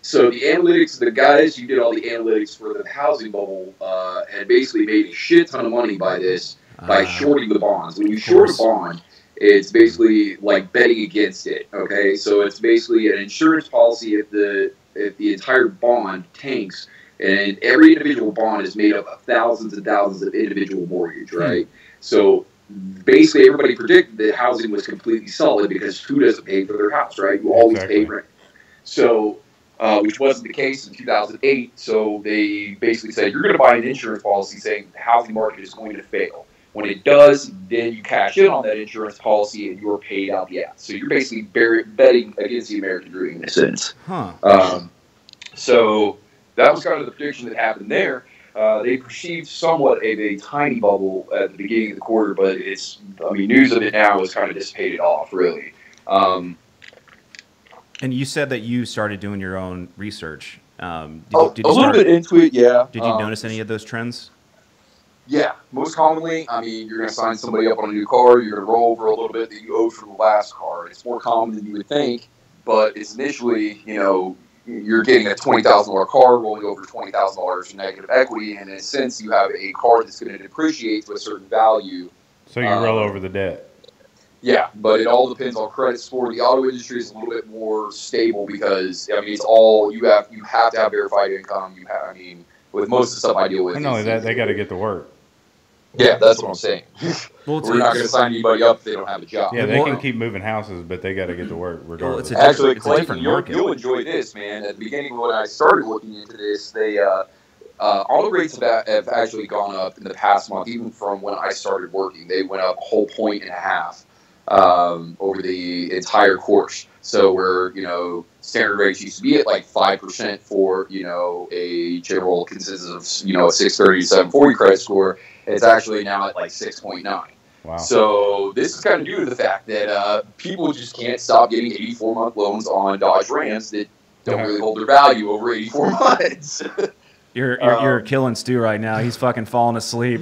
So the analytics, the guys who did all the analytics for the housing bubble had basically made a shit ton of money by this, by shorting the bonds. When you short a bond, it's basically like betting against it. Okay, so it's basically an insurance policy if the entire bond tanks, and every individual bond is made up of thousands and thousands of individual mortgage, right? So basically, everybody predicted that housing was completely solid because who doesn't pay for their house, right? You always pay rent. So, which wasn't the case in 2008. So they basically said, you're going to buy an insurance policy saying the housing market is going to fail. When it does, then you cash in on that insurance policy and you're paid out the ass. So you're basically betting against the American dream in a sense. So that was kind of the prediction that happened there. They perceived somewhat of a tiny bubble at the beginning of the quarter, but news of it now is kind of dissipated off, really. And you said that you started doing your own research. Did you a little bit into it, yeah. Did you notice any of those trends? Yeah, most commonly, you're going to sign somebody up on a new car, you're going to roll over a little bit that you owed for the last car. It's more common than you would think, but it's initially, you're getting a $20,000 car rolling over $20,000 in negative equity, and in a sense, you have a car that's going to depreciate to a certain value. So you roll over the debt. Yeah, but it all depends on credit score. The auto industry is a little bit more stable because I mean it's all you have to have verified income. With most of the stuff I deal with, And not only that, they got to get to work. Yeah, that's what I'm saying. Well, We're not going to sign anybody up if they don't have a job. Yeah, they can keep moving houses, but they got to get to work regardless. Well, Actually, it's a Clayton, different market. you'll enjoy this, man. At the beginning when I started looking into this, auto rates have actually gone up in the past month, even from when I started working. They went up a whole point and a half over the entire course. So where, standard rates used to be at like 5% for, a general consensus of, a 630 to 740 credit score, it's actually now at like 6.9. Wow. So this is kind of due to the fact that people just can't stop getting 84-month loans on Dodge Rams that don't really hold their value over 84 months. You're killing Stu right now. He's fucking falling asleep.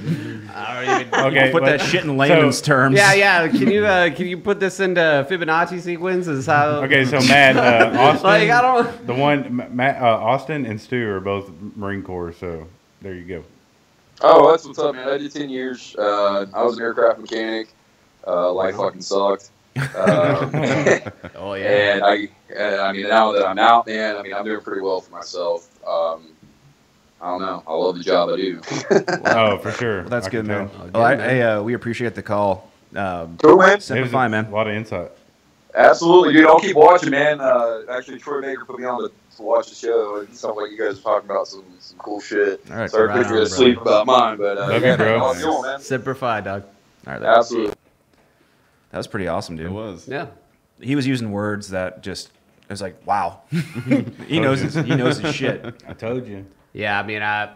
I don't even. Okay, Put that shit in layman's terms. Yeah. Can you put this into Fibonacci sequence? Is how. Okay, so Matt, Austin, Like, I don't. the one, Matt, Austin and Stu are both Marine Corps, so there you go. Oh, that's what's up, man. I did 10 years. I was an aircraft mechanic. Life fucking sucked. Oh yeah. And I mean, now that I'm out, man, I'm doing pretty well for myself. I don't know. I love the job I do. Oh, for sure. Well, that's I good, can man. tell. Well, we appreciate the call. Cool, man. Simplify, It was a man. lot of insight. Absolutely, dude. I'll keep watching, man. Actually, Troy Baker put me on to watch the show, and it sounds like you guys are talking about some cool shit. All right, Sorry, right put you on, to sleep about mine, but Love you, bro. how's it going, man? Simplify, dog. All right, Absolutely. that was pretty awesome, dude. It was. Yeah. He was using words that just, it was like, wow. he knows his shit. I told you. Yeah. I mean, I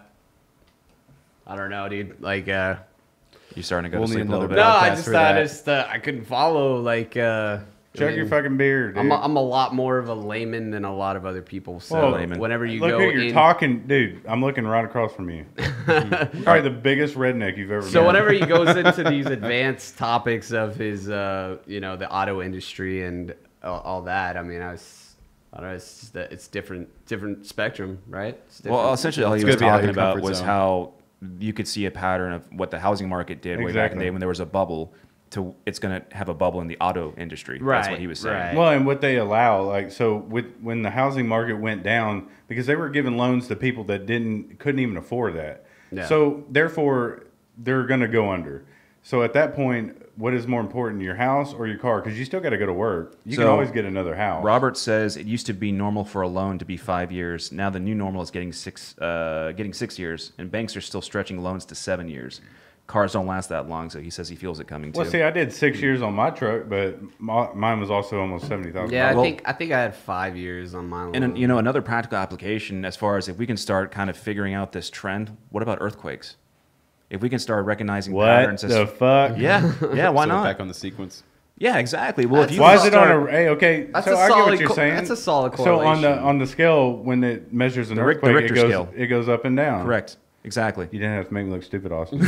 don't know, dude. Like. You starting to go We'll to sleep need a little another bit? No, I podcast just for thought that. I couldn't follow. Like. Check your fucking beard, dude. I'm a lot more of a layman than a lot of other people. So Well, layman. whenever you Look go who you're in, talking, dude. I'm looking right across from you. Probably the biggest redneck you've ever met. so whenever he goes into these advanced topics of his, the auto industry and all that, I mean, I don't know. It's just it's different spectrum, right? It's different. Well, essentially, all he It's was good to be out of talking your about comfort was zone. how you could see a pattern of what the housing market did way back in the Exactly. day when there was a bubble. It's going to have a bubble in the auto industry. That's Right, what he was saying. right. Well, and what they allow, like, so when the housing market went down, because they were giving loans to people that couldn't even afford that. Yeah. So therefore, they're going to go under. So at that point, what is more important, your house or your car? Because you still got to go to work. You can So, always get another house. Robert says it used to be normal for a loan to be 5 years. Now the new normal is getting 6 years, and banks are still stretching loans to 7 years. Cars don't last that long, so he says he feels it coming too. Well, see, I did 6 years on my truck, but mine was also almost $70,000. yeah, Well- I think I had 5 years on my loan. And another practical application, as far as if we can start kind of figuring out this trend, what about earthquakes? If we can start recognizing What patterns, the fuck? yeah, why So not? back on the sequence. Yeah, exactly. Well, if you Why can is it on start- a? Hey, okay. That's so a I get solid what you're saying. that's a solid So correlation. on the scale, when it measures an The earthquake, Richter scale. it goes up and down. Correct. Exactly. You didn't have to make me look stupid, Austin.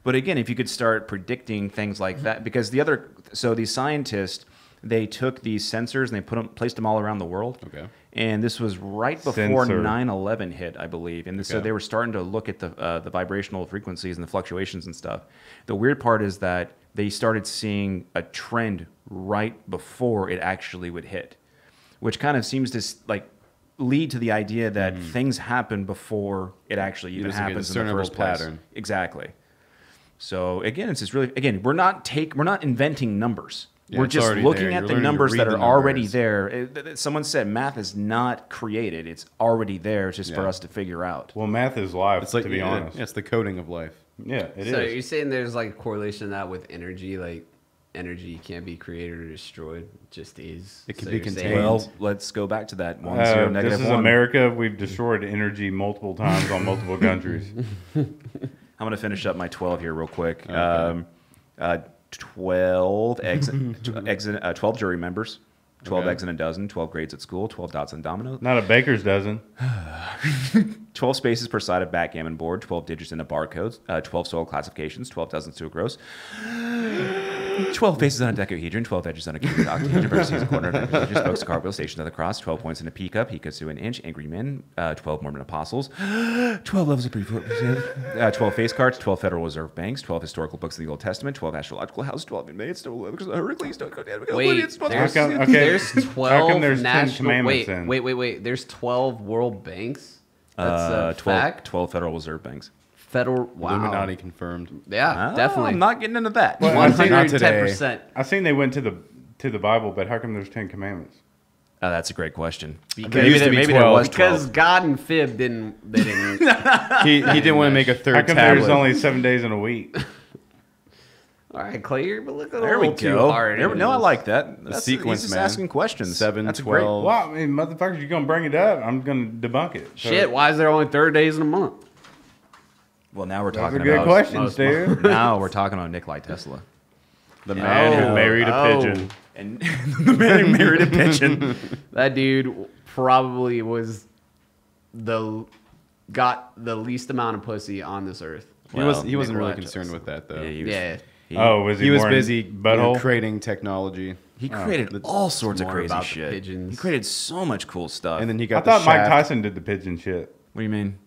But again, if you could start predicting things like that, because these scientists, they took these sensors and they placed them all around the world. Okay. And this was right before Sensor. 9/11 hit, I believe. And so Okay. they were starting to look at the vibrational frequencies and the fluctuations and stuff. The weird part is that they started seeing a trend right before it actually would hit, which kind of seems to lead to the idea that things happen before it actually even There's like a happens in the discernible first place. pattern. Exactly. So again, it's just really we're not inventing numbers. Yeah, We're it's just already looking there. at You're the learning to numbers read that the are already numbers. there. Someone said math is not created; it's already there. It's just for Yeah. us to figure out. Well, math is life, It's like to be honest. it's the coding of life. Yeah, it is. So you're saying there's like a correlation to that with energy, like energy can't be created or destroyed, it just is. It can So be you're saying- contained. Well, let's go back to that 1-0 this negative is 1. America. We've destroyed energy multiple times on multiple countries. I'm going to finish up my 12 here real quick. Okay. 12 12 jury members, 12 Okay. eggs in a dozen, 12 grades at school, 12 dots on domino, Not a baker's dozen. 12 spaces per side of backgammon board, 12 digits in a barcode, 12 soil classifications, 12 dozens to a gross. 12 faces on a dodecahedron, 12 edges on a cubic octahedron, vertices a corner of a dodecahedron, spokes a cartwheel, stations of the cross, 12 points in a pea cup, to an inch, angry men, 12 Mormon apostles, 12 levels of brief, 12 face cards, 12 Federal Reserve banks, 12 historical books of the Old Testament, 12 astrological houses, 12 inmates, 12 Hercules, Wait, there's How 12 come there's 10 national. commandments then? Wait. There's 12 world banks. That's a 12, fact. 12 Federal Reserve banks. Federal. Wow. Illuminati confirmed. Yeah, Oh, definitely. I'm not getting into that. Well, I seen- 110%. I seen they went to the Bible, but how come there's 10 commandments? That's a great question. There used to be maybe there 12. was 12. Because God and Fib didn't. They didn't. He didn't want to make a third How come tablet. there's only 7 days in a week? All right, Clay, you're looking a There we little too go. hard. No, I like that. That's, sequence, he's just man. asking questions. 7, That's 12. Well, I mean, motherfuckers, you're gonna bring it up. I'm gonna debunk it. So- Shit, why is there only 30 days in a month? Well, now we're Those talking are good about questions, dude. now we're talking about Nikolai Tesla The man who married a pigeon. and the man who married a pigeon. That dude probably got the least amount of pussy on this earth. He wasn't Nikolai really Tesla. concerned with that though. Yeah, he was, Yeah. Oh, was he? He was more in busy butthole. creating technology, He created all sorts of more crazy about the shit. pigeons. He created so much cool stuff. and then he I got. thought the Mike shaft. Tyson did the pigeon shit. What do you mean?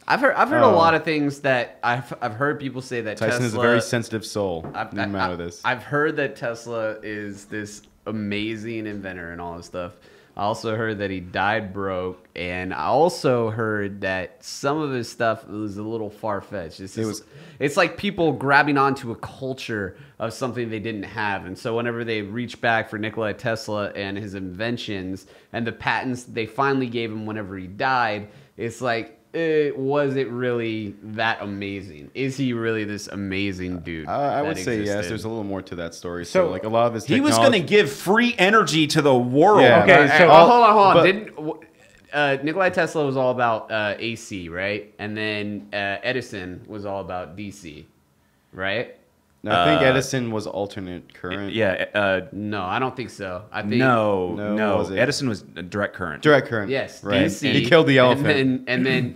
I've heard a lot of things that I've heard people say that Tyson Tesla is a very sensitive soul. I've, No matter this. I've heard that Tesla is this amazing inventor and all this stuff. I also heard that he died broke, and I also heard that some of his stuff was a little far-fetched. It's like people grabbing onto a culture of something they didn't have, and so whenever they reach back for Nikola Tesla and his inventions and the patents they finally gave him whenever he died, it's like, was it really that amazing? Is he really this amazing dude? I that would say yes. existed? There's a little more to that story. So, So, like a lot of his He was technology- going to give free energy to the world. Yeah. Okay, Hey, so hold on. but- Nikola Tesla was all about AC, right? And then Edison was all about DC, right? No, I think Edison was alternate current. Yeah. No, I don't think so. I think No. No, was it? Edison was a direct current. Direct current. yes, right. DC. He killed the elephant.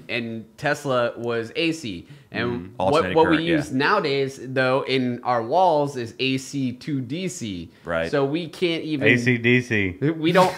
And Tesla was AC. And Alternating what we current, yeah. use nowadays, though, in our walls is AC to DC. Right. So we can't even ACDC. We don't.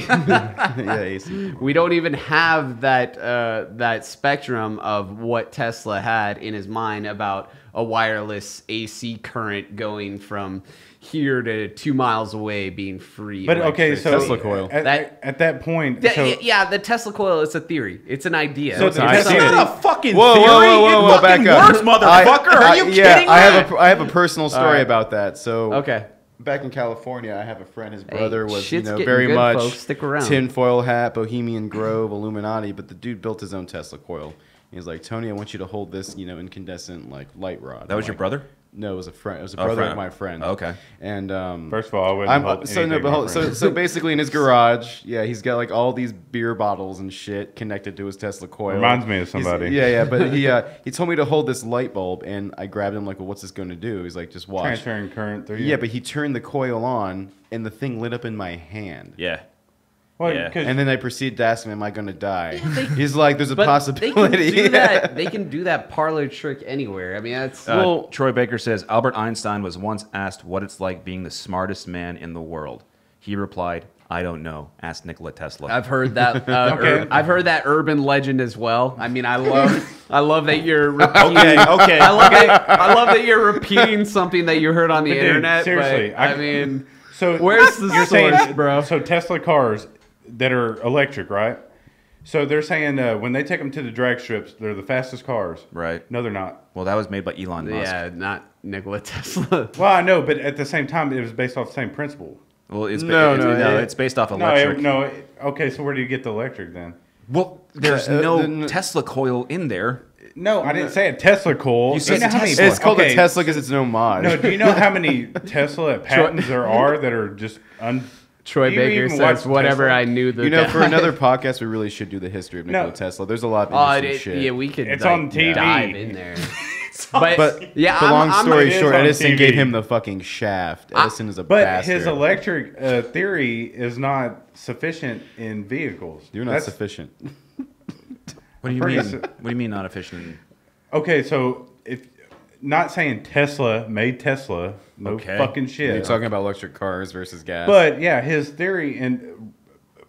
Yeah, AC. We don't even have that spectrum of what Tesla had in his mind about a wireless AC current going from here to 2 miles away being free. But okay, so Tesla coil. At that point, Yeah, so, yeah, the Tesla coil is a theory. It's an idea. So It's the not Tesla- something- It's not a fucking Whoa, theory. whoa, It fucking back up. works, motherfucker. Are you yeah, kidding me? I have a personal story right. about that. So Okay. back in California, I have a friend. His brother was, shit's getting very good, much folks. Stick around. tinfoil hat, Bohemian Grove, Illuminati. But the dude built his own Tesla coil. He's like, Tony, I want you to hold this, incandescent like light rod. That was I'm your like, brother? No, it was a friend. It was a Oh, brother friend. of my friend. Okay. And first of all, I wouldn't hold so anything, my friend. so basically in his garage, yeah, he's got like all these beer bottles and shit connected to his Tesla coil. Reminds me of He's- somebody. Yeah, but he told me to hold this light bulb, and I grabbed him like, well, what's this going to do? He's like, just watch. Transferring current through you. Yeah, but he turned the coil on, and the thing lit up in my hand. Yeah. Well, Yeah. 'cause- And then I proceeded to ask him, "Am I going to die?" He's like, "There's a But possibility." they can do that. They can do that parlor trick anywhere. I mean, that's Well- Troy Baker says Albert Einstein was once asked what it's like being the smartest man in the world. He replied, "I don't know. Ask Nikola Tesla." I've heard that. Okay. I've heard that urban legend as well. I mean, I love that you're repeating. okay. I love that you're repeating something that you heard on the But dude, internet. seriously, but, I mean, so where's the you're source, saying, bro? So Tesla cars that are electric, right? So they're saying when they take them to the drag strips, they're the fastest cars. Right. No, they're not. Well, that was made by Elon Musk. yeah, not Nikola Tesla. Well, I know, but at the same time, it was based off the same principle. Well, it's No, it's based off No, electric. okay, so where do you get the electric then? Well, there's Uh, no the- Tesla coil in there. No, I didn't say a Tesla coil. You said know how many- Tesla. It's called okay, a Tesla because it's no mod. No, do you know how many Tesla patents there are that are just Troy Do you Baker even says watch whatever Tesla? I knew. The For another podcast, we really should do the history of Nikola No. Tesla. There's a lot of Oh, interesting shit. yeah, we could. It's like, on TV. Dive in there. But the I'm- long I'm- story it is short, on Edison TV. gave him the fucking shaft. Edison is a But bastard. his electric theory is not sufficient in vehicles. You're not That's- sufficient. What do you pretty mean? su- What do you mean not efficient? Okay, so if not saying Tesla made Tesla. No Okay. fucking shit. You're talking about electric cars versus gas. But yeah, his theory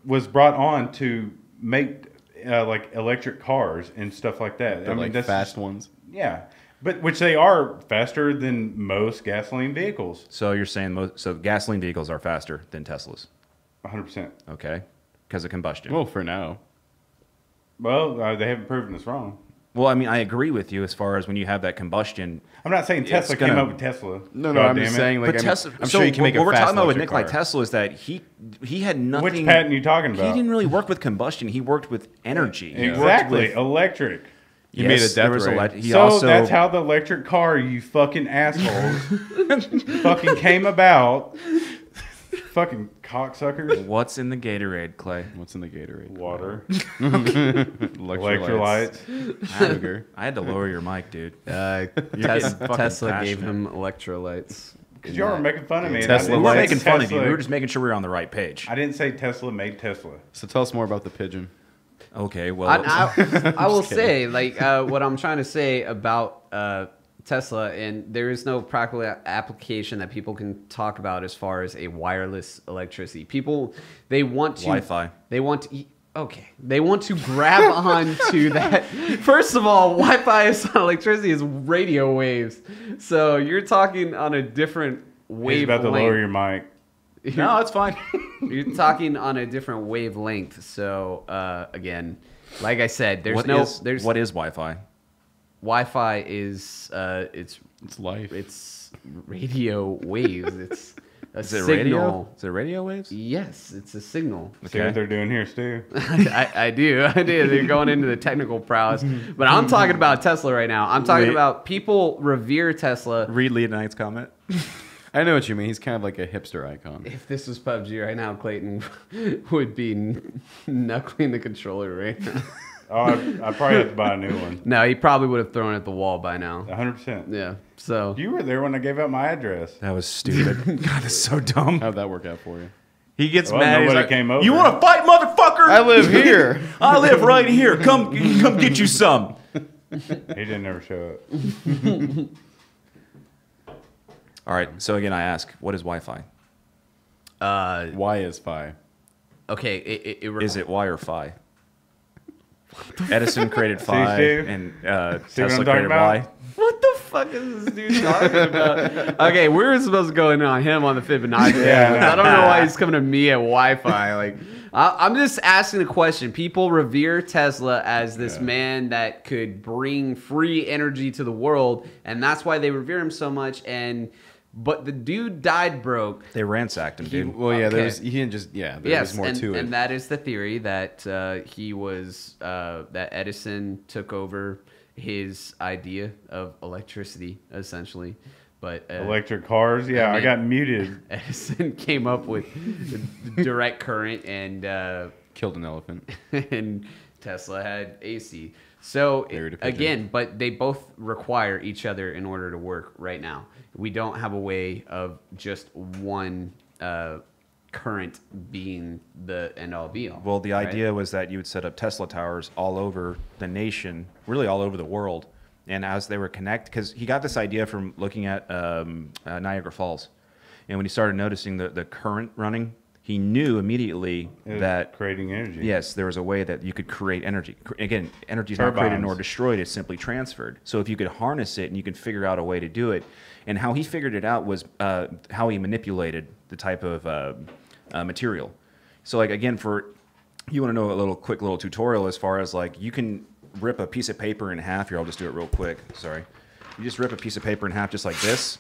was brought on to make like electric cars and stuff like that. They're like fast ones. Yeah, but which they are faster than most gasoline vehicles. So you're saying so gasoline vehicles are faster than Teslas? 100%. Okay, because of combustion. Well, for now. Well, they haven't proven us wrong. Well, I mean, I agree with you as far as when you have that combustion. I'm not saying Tesla gonna- came up with Tesla. No, God I'm damn just it. saying, like, But Tesla, I'm so sure you can make what a we're fast talking about with electric Nikola car. Tesla is that he had nothing. Which patent are you talking He about? didn't really work with combustion. He worked with energy. He worked Exactly, with- electric. He made a Yes, there death was ray. he So also, that's how the electric car, you fucking assholes, fucking came about. Fucking cocksuckers. What's in the Gatorade, Clay? What's in the Gatorade? Water, Electrolytes. Sugar. I had to lower your mic, dude. Tesla fucking gave passionate. him electrolytes. because y'all were making fun of me. and Tesla I We didn't weren't lights. say making fun of you. Tesla- We were just making sure we were on the right page. I didn't say Tesla made Tesla. So tell us more about the pigeon. Okay, well, I will say, like, what I'm trying to say about Tesla, and there is no practical application that people can talk about as far as a wireless electricity. People, they want to Wi-Fi. They want to. Okay, they want to grab onto that. First of all, Wi-Fi is not electricity; it's radio waves. So you're talking on a different He's about to lower your mic. no, it's fine. You're talking on a different wavelength. So again, like I said, there's what is Wi-Fi? Wi-Fi is It's life. it's radio waves. It's a Is it signal. radio? Is it radio waves? Yes, it's a signal. See what they're doing here, Stu? I do. They're going into the technical prowess, but I'm talking about Tesla right now. I'm talking Wait. about people revere Tesla. Read Lee Knight's comment. I know what you mean. He's kind of like a hipster icon. If this was PUBG right now, Clayton would be knuckling the controller right now. Oh, I probably have to buy a new one. No, he probably would have thrown it at the wall by now. 100%. Yeah. So You were there when I gave out my address. That was stupid. God, that's so dumb. How'd that work out for you? He gets Well, mad. He's nobody like, came over. "You want to fight, motherfucker? I live here. I live right here. Come get you some." He didn't ever show up. All right. So again, I ask, what is Wi-Fi? Why is phi? okay, Is it Y or Phi? Edison created Phi, Steve? and See what Tesla I'm talking created about? Y. What the fuck is this dude talking about? Okay, we were supposed to go in on him on the Fibonacci. Yeah. I don't know why he's coming to me at Wi-Fi. Like, I'm just asking a question. People revere Tesla as this man that could bring free energy to the world, and that's why they revere him so much. But the dude died broke. They ransacked him, dude. Well, yeah, Okay. he didn't just, there Yes, was more to it. and that is the theory that he was that Edison took over his idea of electricity, essentially. But Electric cars? Yeah, I mean- got muted. Edison came up with direct current, and Killed an elephant. and Tesla had AC. So Buried a pigeon. again, but they both require each other in order to work right now. We don't have a way of just one current being the end all be all. Well, the right? idea was that you would set up Tesla towers all over the nation, really all over the world. And as they were connected, because he got this idea from looking at Niagara Falls. And when he started noticing the current running, he knew immediately It was that, creating energy. yes, there was a way that you could create energy. Again, energy is not created Turbines. nor destroyed, it's simply transferred. So if you could harness it and you can figure out a way to do it. And how he figured it out was how he manipulated the type of material. So like, again, you want to know a quick little tutorial as far as like, you can rip a piece of paper in half. Here, I'll just do it real quick. Sorry. You just rip a piece of paper in half just like this.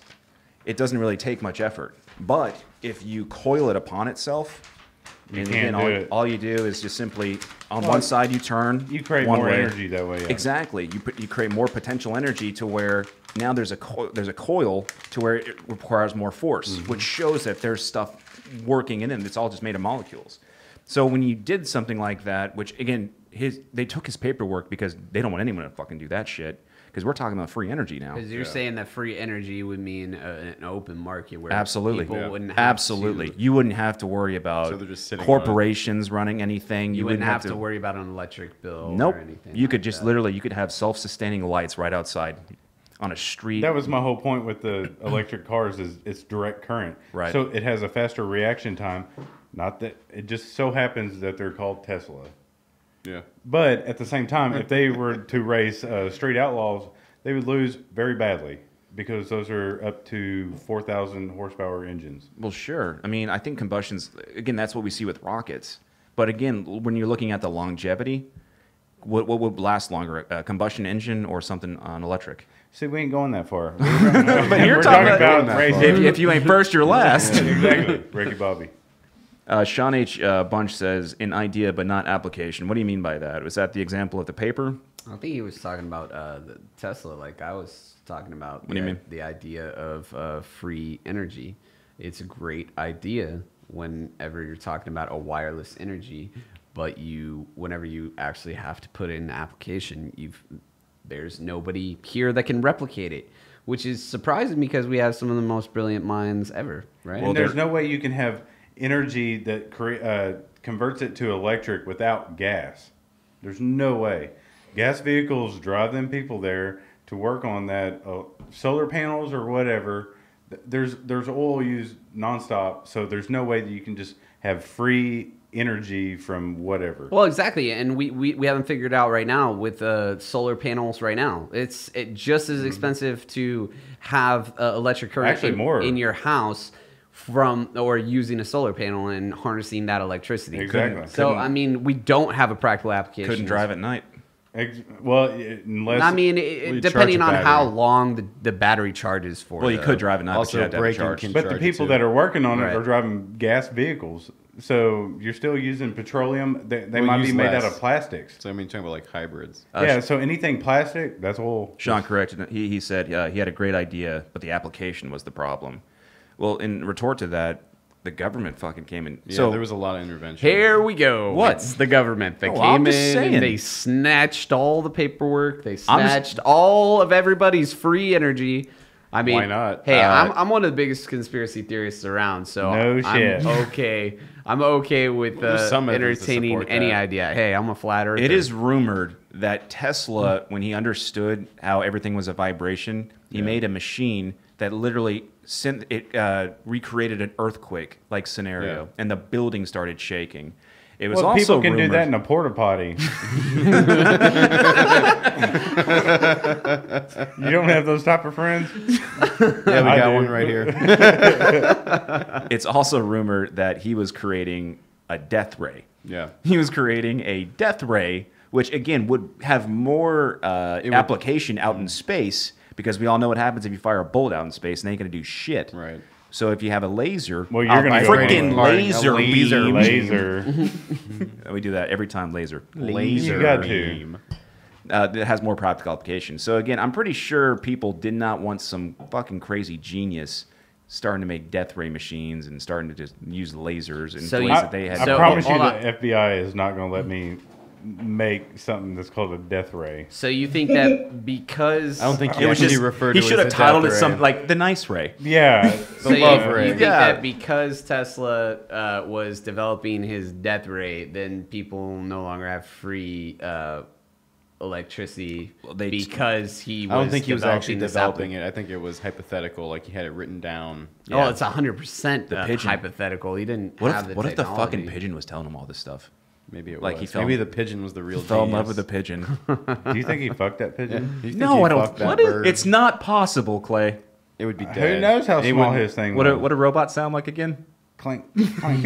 It doesn't really take much effort. But if you coil it upon itself, You and can't again, do it. all you do is just simply on one side you turn. You create one more way. energy that way. Yeah. Exactly. You create more potential energy to where now there's a coil to where it requires more force, Mm-hmm. which shows that there's stuff working in it. It's all just made of molecules. So when you did something like that, which again, they took his paperwork because they don't want anyone to fucking do that shit. Because we're talking about free energy now. Because you're saying that free energy would mean an open market where Absolutely. people wouldn't have Absolutely. to, You wouldn't have to worry about So they're just sitting corporations running anything. you wouldn't have to worry about an electric bill Nope. or anything. You like could just that. literally, you could have self-sustaining lights right outside. on a street. That was my whole point with the electric cars is it's direct current. Right. So it has a faster reaction time. Not that it just so happens that they're called Tesla. Yeah. But at the same time, if they were to race street outlaws, they would lose very badly because those are up to 4,000 horsepower engines. Well, sure. I mean, I think combustion's, again, that's what we see with rockets. But again, when you're looking at the longevity, what would last longer, a combustion engine or something on electric? See, we ain't going that far. But you're We're talking about racing. if you ain't first, you're last. Yeah, exactly. Ricky Bobby. Sean H. Bunch says, an idea but not application. What do you mean by that? Was that the example of the paper? I think he was talking about the Tesla, like I was talking about. What do you mean? The idea of free energy. It's a great idea whenever you're talking about a wireless energy, but whenever you actually have to put it in the application, there's nobody here that can replicate it, which is surprising because we have some of the most brilliant minds ever, right? And there's no way you can have energy that converts it to electric without gas. There's no way. Gas vehicles drive them people there to work on that. Solar panels or whatever. There's oil used nonstop, so there's no way that you can just have free energy from whatever. Well, exactly, and we haven't figured out right now with solar panels. Right now, it's just as expensive to have electric current Actually, more. in your house or using a solar panel and harnessing that electricity. Exactly. So I mean, we don't have a practical application. Couldn't drive at night. Well, unless I mean, charge depending a on how battery. long the battery charges for. Well, you could drive at night, but Also, you had to have it braking charged. can- but the charge it people too. that are working on it Right. are driving gas vehicles, so you're still using petroleum. They Well, might be use made out less. of plastics. So I mean, talking about like hybrids. Yeah, so anything plastic, that's oil. Sean corrected. He said he had a great idea, but the application was the problem. Well, in retort to that, the government fucking came in. Yeah, so there was a lot of intervention. Here we go. What? It's the government that No, I'm came just in saying. and they snatched all the paperwork. They snatched all of everybody's free energy. I mean, Why not? Hey, I'm one of the biggest conspiracy theorists around, so No shit. I'm okay. I'm okay with There's some evidence to entertaining support any that. idea. Hey, I'm a flat earther. it is rumored that Tesla, when he understood how everything was a vibration, he made a machine that literally recreated an earthquake-like scenario, Yeah. and the building started shaking. It was Well, also people can do rumored- that in a porta potty. You don't have those type of friends? Yeah, we I got do. one right here. It's also rumored that he was creating a death ray. Yeah. He was creating a death ray, which again would have more application out in space, because we all know what happens if you fire a bullet out in space and they ain't gonna do shit. Right. So if you have a laser, Well, you're gonna go freaking anyway. laser beam. Laser. We do that every time. Laser. You got to. That has more practical application. So again, I'm pretty sure people did not want some fucking crazy genius starting to make death ray machines and starting to just use lasers and So ways you- that they had. I So- promise you hold on. the FBI is not going to let me make something that's called a death ray. So you think that because I don't think It he was actually just, referred he to it should as have a titled it death ray. something like the nice ray. Yeah. So you, love you ray. think Yeah. that because Tesla was developing his death ray, then people no longer have free electricity they- because he was I don't think he was actually this developing it. I think it was hypothetical. Like he had it written down. Oh, it's 100% The pigeon. hypothetical. He didn't What have if the technology. fucking pigeon was telling him all this stuff? Maybe it Like, was. he fell- Maybe the pigeon was the real Fell in love genius. with the pigeon. Do you think he fucked that pigeon? You think No, he I don't. fucked that What is? bird? It's not possible, Clay. It would be dead. Who knows how He small wouldn't- his thing What was? do robots sound like again? Clink, clink.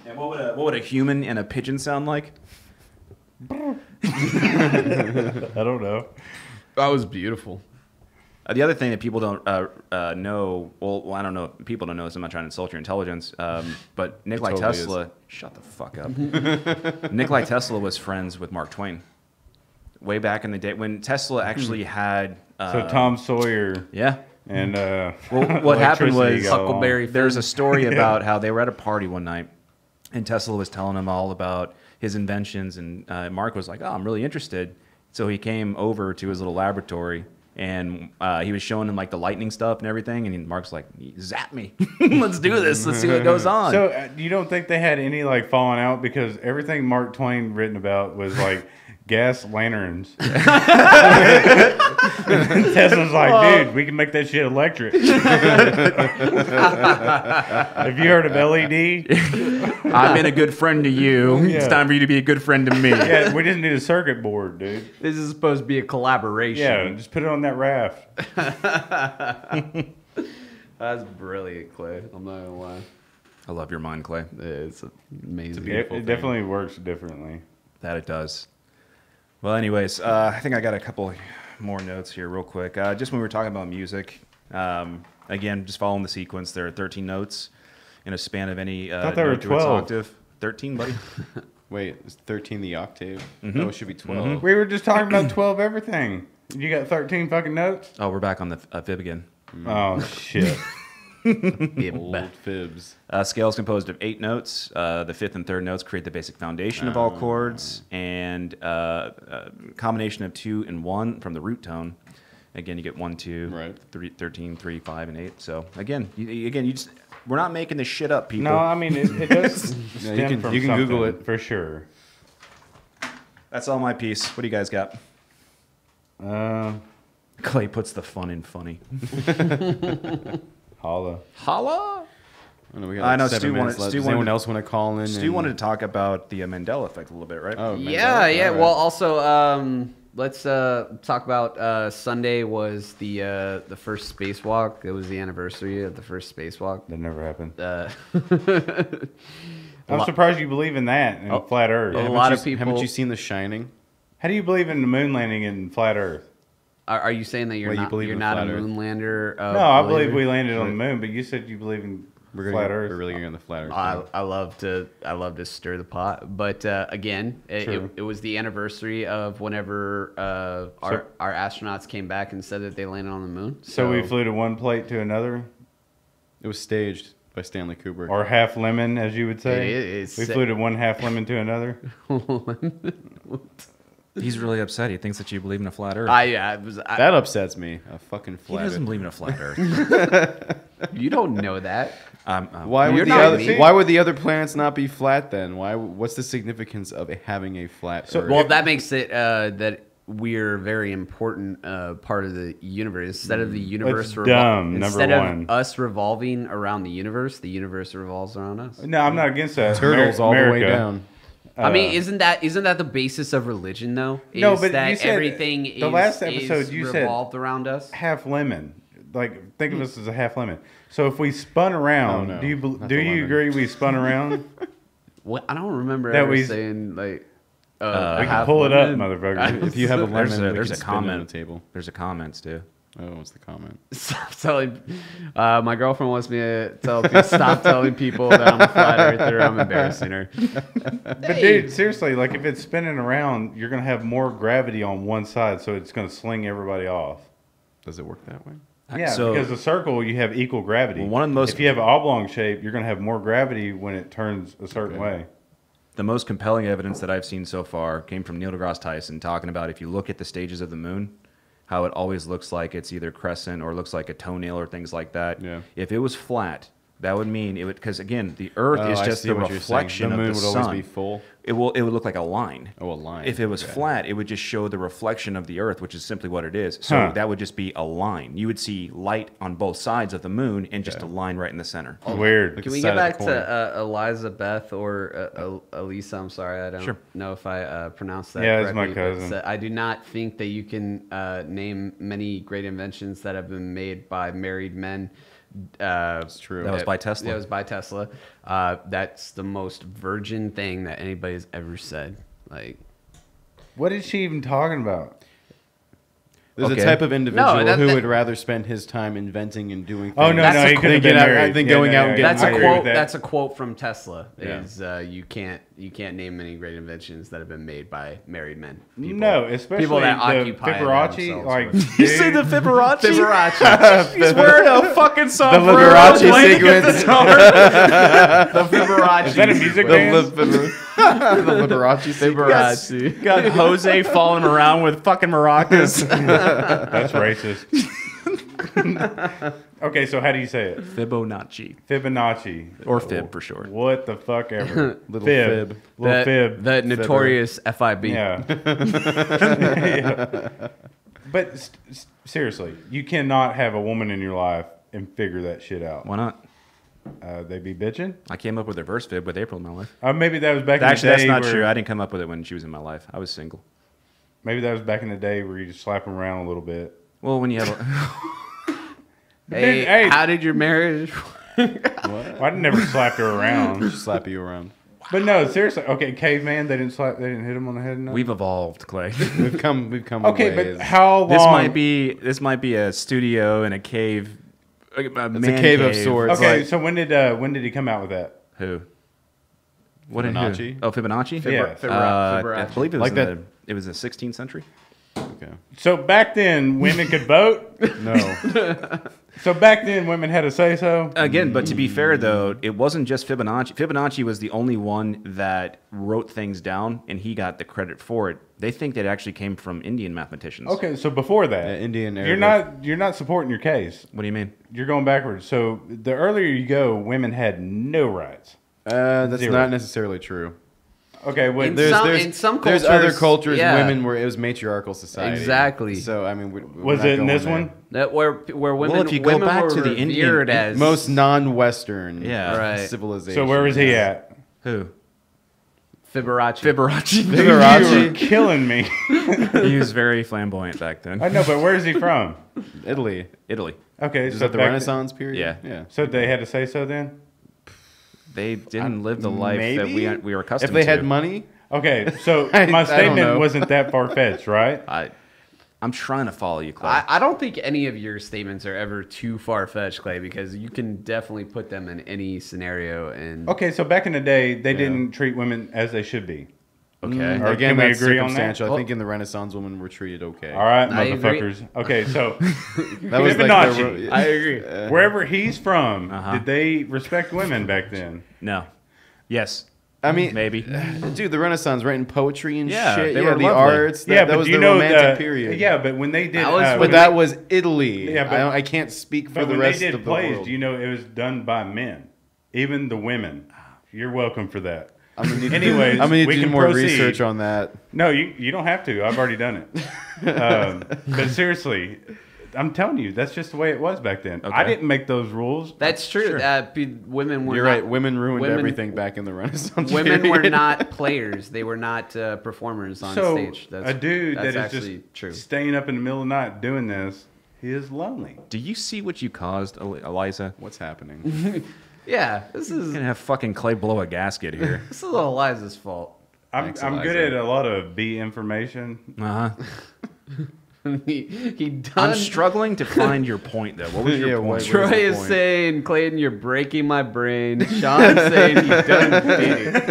And what would a human and a pigeon sound like? I don't know. That was beautiful. The other thing that people don't know, well, I don't know, people don't know this. I'm not trying to insult your intelligence, but Nikolai totally Tesla, shut the fuck up. Nikolai Tesla was friends with Mark Twain way back in the day when Tesla actually had. So Tom Sawyer Yeah. and Well, what happened electricity was got along. Huckleberry there's a story about how they were at a party one night, and Tesla was telling him all about his inventions, and Mark was like, "Oh, I'm really interested." So he came over to his little laboratory, and he was showing him like the lightning stuff and everything, and Mark's like, "Zap me, let's do this, let's see what goes on." So you don't think they had any like falling out because everything Mark Twain written about was like gas lanterns. Tesla's like, dude, we can make that shit electric. Have you heard of LED? I've been a good friend to you. Yeah. It's time for you to be a good friend to me. Yeah, we just need a circuit board, dude. This is supposed to be a collaboration. Yeah, just put it on that raft. That's brilliant, Clay. I'm not gonna lie. I love your mind, Clay. It's amazing. It definitely works differently. That it does. Well, anyways, I think I got a couple more notes here real quick. Just when we were talking about music, again, just following the sequence, there are 13 notes in a span of any thought there were note to its 12. octave. 13, buddy? Wait, is 13 the octave? Mm-hmm. No, it should be 12. We were just talking about 12 everything. You got 13 fucking notes? Oh, we're back on the fib again. Oh, shit. Old fibs. Scale is composed of 8 notes. The fifth and third notes create the basic foundation of all chords, and a combination of 2 and 1 from the root tone. Again, you get 1, 2, Right. 3, 13, 3, 5, and 8. So again, you just we're not making this shit up, people. No, I mean, it does Yeah, stem from you can Google something, it. for sure. That's all my piece. What do you guys got? Clay puts the fun in funny. Holla. Holla! I know, we got I know 7 Stu minutes wanted- left. Stu Does anyone wanted- else want to call in? Stu wanted to talk about the Mandela effect a little bit, right? Oh, Yeah, Mandela? yeah. All right. Well, also, let's talk about Sunday was the first spacewalk. It was the anniversary of the first spacewalk. That never happened. A I'm lot- surprised you believe in that and flat Earth. a Haven't lot you- of people- Haven't you seen The Shining? How do you believe in the moon landing and flat Earth? Are you saying that you're Wait, you not believe you're in not a flat Earth? moonlander? No, I believe believer? we landed on the moon, but you said you believe in flat Earth. We're really going to the flat Earth. thing. I love to stir the pot, but again, True. it was the anniversary of whenever our astronauts came back and said that they landed on the moon. So we flew to one plate to another, It was staged by Stanley Kubrick. or half lemon, as you would say. It's We flew to one half lemon to another. He's really upset. He thinks that you believe in a flat Earth. That upsets me. A fucking he flat doesn't Earth. believe in a flat Earth. You don't know that. Why You're would, not me. why would the other planets not be flat then? What's the significance of having a flat Earth? Well, that makes it that we're a very important part of the universe. Instead of the universe That's dumb, number instead one. of us revolving around the universe revolves around us. No, I'm not against that. Turtles all the way America. down. I mean, isn't that the basis of religion though? No, Is but that you said- everything the last episode is you said- revolved around us? Half lemon. Like, think of us as a half lemon. So if we spun around, Oh, no. do you Not do the you lemon. agree we spun around? What I don't remember That ever we- saying like. we half can pull it up, lemon. motherfucker. If you have a lemon, there's a spin it comment on the table. There's a comment, Stu. Oh, what's the comment? Stop telling. My girlfriend wants me to stop telling people that I'm a flat earther. I'm embarrassing her. But dude, seriously, like if it's spinning around, you're gonna have more gravity on one side, so it's gonna sling everybody off. Does it work that way? Yeah, So- because a circle you have equal gravity. Well, one of the most- if you have an oblong shape, you're gonna have more gravity when it turns a certain way. The most compelling evidence that I've seen so far came from Neil deGrasse Tyson talking about if you look at the stages of the moon, how it always looks like it's either crescent or looks like a toenail or things like that. Yeah. If it was flat, that would mean it would, because again, the Earth Oh, is I just see the what you're saying. reflection The moon of the would sun. always be full. It would look like a line. Oh, a line. If it was Okay. flat, it would just show the reflection of the Earth, which is simply what it is. So Huh. that would just be a line. You would see light on both sides of the moon and just a line right in the center. Weird. Can we side get of back the to Eliza Beth or Elisa? I'm sorry, I don't Sure. know if I pronounced that Yeah, it's my correctly. but, cousin. I do not think that you can name many great inventions that have been made by married men. That's true. That was by Tesla. That was by Tesla. That's the most virgin thing that anybody's ever said. Like, What is she even talking about? There's Okay. a type of individual that- who that- would rather spend his time inventing and doing things. Oh no, That's no, a he cool- could have Get been out- married. I think going out and getting that's a I agree quote. with that. That's a quote from Tesla. Yeah. Is you can't name many great inventions that have been made by married men. No, especially people that the occupy Fibonacci. themselves Like, with- You say the dude, Fibonacci? Fibonacci. He's wearing a fucking sombrero. Liberace playing the sequence. guitar. The Fibonacci. is that a music sequence. band? the Liberace sequence. Fibonacci. Got Jose following around with fucking maracas. That's racist. Okay, so how do you say it? Fibonacci. Fibonacci. Or fib for short. What the fuck ever. Little fib. Little fib. The notorious FIB. Yeah. Yeah. But seriously, you cannot have a woman in your life and figure that shit out. Why not? They be bitching? I came up with a reverse fib with April in my life. Maybe that was back Actually, in the day. that's not where, true. I didn't come up with it when she was in my life. I was single. Maybe that was back in the day where you just slap them around a little bit. Well, when you have Hey, how did your marriage? Well, I never slapped her around. Just slap you around. But no, seriously. Okay, caveman. They didn't hit him on the head enough. we've evolved, Clay. We've come. Okay, a ways. but how long? This might be a studio in a cave. It's a cave of sorts. Okay, Like, so when did he come out with that? Who? What did Fibonacci? who? Oh, Fibonacci. Yeah. I believe it was Like that- it was the 16th century. okay. So back then, women could vote. No. So back then, women had a say so. Again, but to be fair though, it wasn't just Fibonacci. Fibonacci was the only one that wrote things down, and he got the credit for it. They think that it actually came from Indian mathematicians. Okay, so before that, Indian. you're not supporting your case. What do you mean? You're going backwards. So the earlier you go, women had no rights. That's Zero. not necessarily true. Okay, wait. In some there's cultures, other cultures, yeah. women where it was matriarchal society. Exactly. So I mean, we're Was not it in going this there. one? That where women, if you go women back were to the revered Indian- as Most non-Western Yeah. Right. civilization. So where was he at? Who? Fibonacci. Fibonacci. You were killing me. He was very flamboyant back then. I know, but where is he from? Italy. Italy. Okay, Is so that the back Renaissance period? Yeah. Yeah. So they had to say so then. They didn't live the life that Maybe? we were accustomed If they to. had money, Okay, so I my don't statement know. wasn't that far fetched, right? I'm trying to follow you, Clay. I don't think any of your statements are ever too far fetched, Clay, because you can definitely put them in any scenario. And Okay, so back in the day, they didn't treat women as they should be. okay. Or again, can we that's agree on that? circumstantial. I Well- think in the Renaissance, women were treated okay. All right, I agree. motherfuckers. Okay, so That was like Fibonacci. the, I agree. wherever he's from, Uh-huh. did they respect women back then? No. Yes. I mean, Maybe. dude, the Renaissance, writing poetry and Yeah, shit. they Yeah, were the lovely. arts. That but was you the know romantic period. Yeah, but when they did, That was But when that was Italy. Yeah, but- I can't speak for but the when rest they did of the plays, world. do you know it was done by men, even the women? You're welcome for that. I'm gonna need Anyways, I'm gonna need we to do can more proceed. research on that. No, you don't have to. I've already done it. But seriously, I'm telling you, that's just the way it was back then. I Okay. didn't make those rules. That's true. Sure. Women were You're not, right. Women ruined women- everything back in the Renaissance. Women were period. not players. They were not performers on So stage. a dude that's that is actually just true. staying up in the middle of the night doing this, he is lonely. Do you see what you caused, Eliza? What's happening? Yeah, this You're is gonna have fucking Clay blow a gasket here. this is Eliza's fault. I'm Thanks, I'm good Eliza. at a lot of B information. Uh-huh. he done. I'm struggling to find your point though. What was your Yeah, point? what- Troy Where's the is point? saying, Clayton, you're breaking my brain. Sean's saying he done did it. He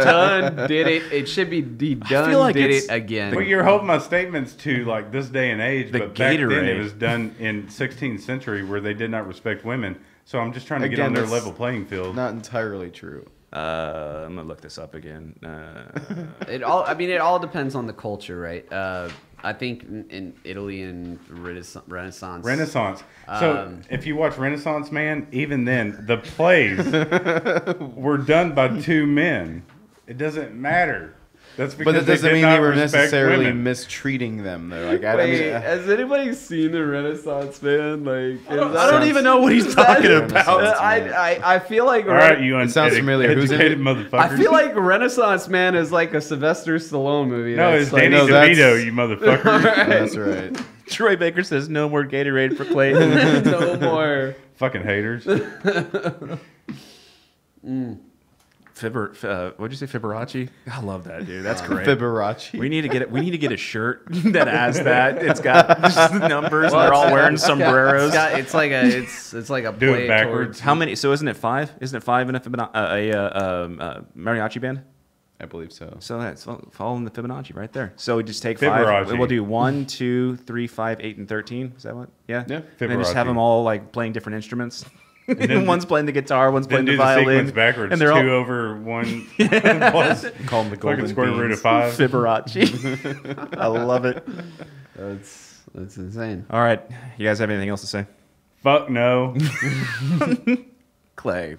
done did it. It should be he done feel like did it's it again. Well, you're holding my statements to like this day and age, The but back then Gatorade. it was done in 16th century where they did not respect women. So I'm just trying to get Again, on their that's level playing field. Not entirely true. I'm gonna look this up again. It all depends on the culture, right? I think in Italy and Renaissance. Renaissance. So if you watch Renaissance Man, even then the plays were done by two men. It doesn't matter. That's because But that doesn't they mean did they not were respect necessarily women. mistreating them, though. Like, I Wait, mean, has anybody seen the Renaissance Man? Like, I don't even know what he's talking about. I feel like All right, you It sounds familiar. Who's in educated it? motherfuckers. I feel like Renaissance Man is like a Sylvester Stallone movie. no, that's it's like, Danny no, that's- DeVito, you motherfucker. that's right. Troy Baker says no more Gatorade for Clay. no more. Fucking haters. What'd you say, Fibonacci? I love that, dude. That's great. Fibonacci. We need to get it. We need to get a shirt that has that. It's got just the numbers. And they're all wearing sombreros. It's like a Do it play backwards. towards- How many? So isn't it 5? Isn't it 5 in a mariachi band? I believe so. So that's following the Fibonacci right there. So we just take 5. Fibonacci. We'll do 1, 2, 3, 5, 8, and 13. Is that what? Yeah. Yeah. And then just have Fibonacci. them all like playing different instruments. then- One's playing the guitar, one's Then playing the do the violin, sequence backwards. and they're 2 all over 1 plus Call them the fucking golden square root beans. of 5. Fibonacci. I love it. That's That's insane. All right, you guys have anything else to say? Fuck no. Clay,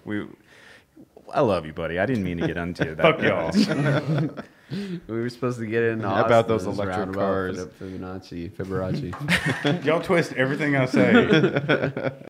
I love you, buddy. I didn't mean to get into that. Fuck y'all. We were supposed to get in About those Austin's electric roundabout cars. Fibonacci. Y'all twist everything I say.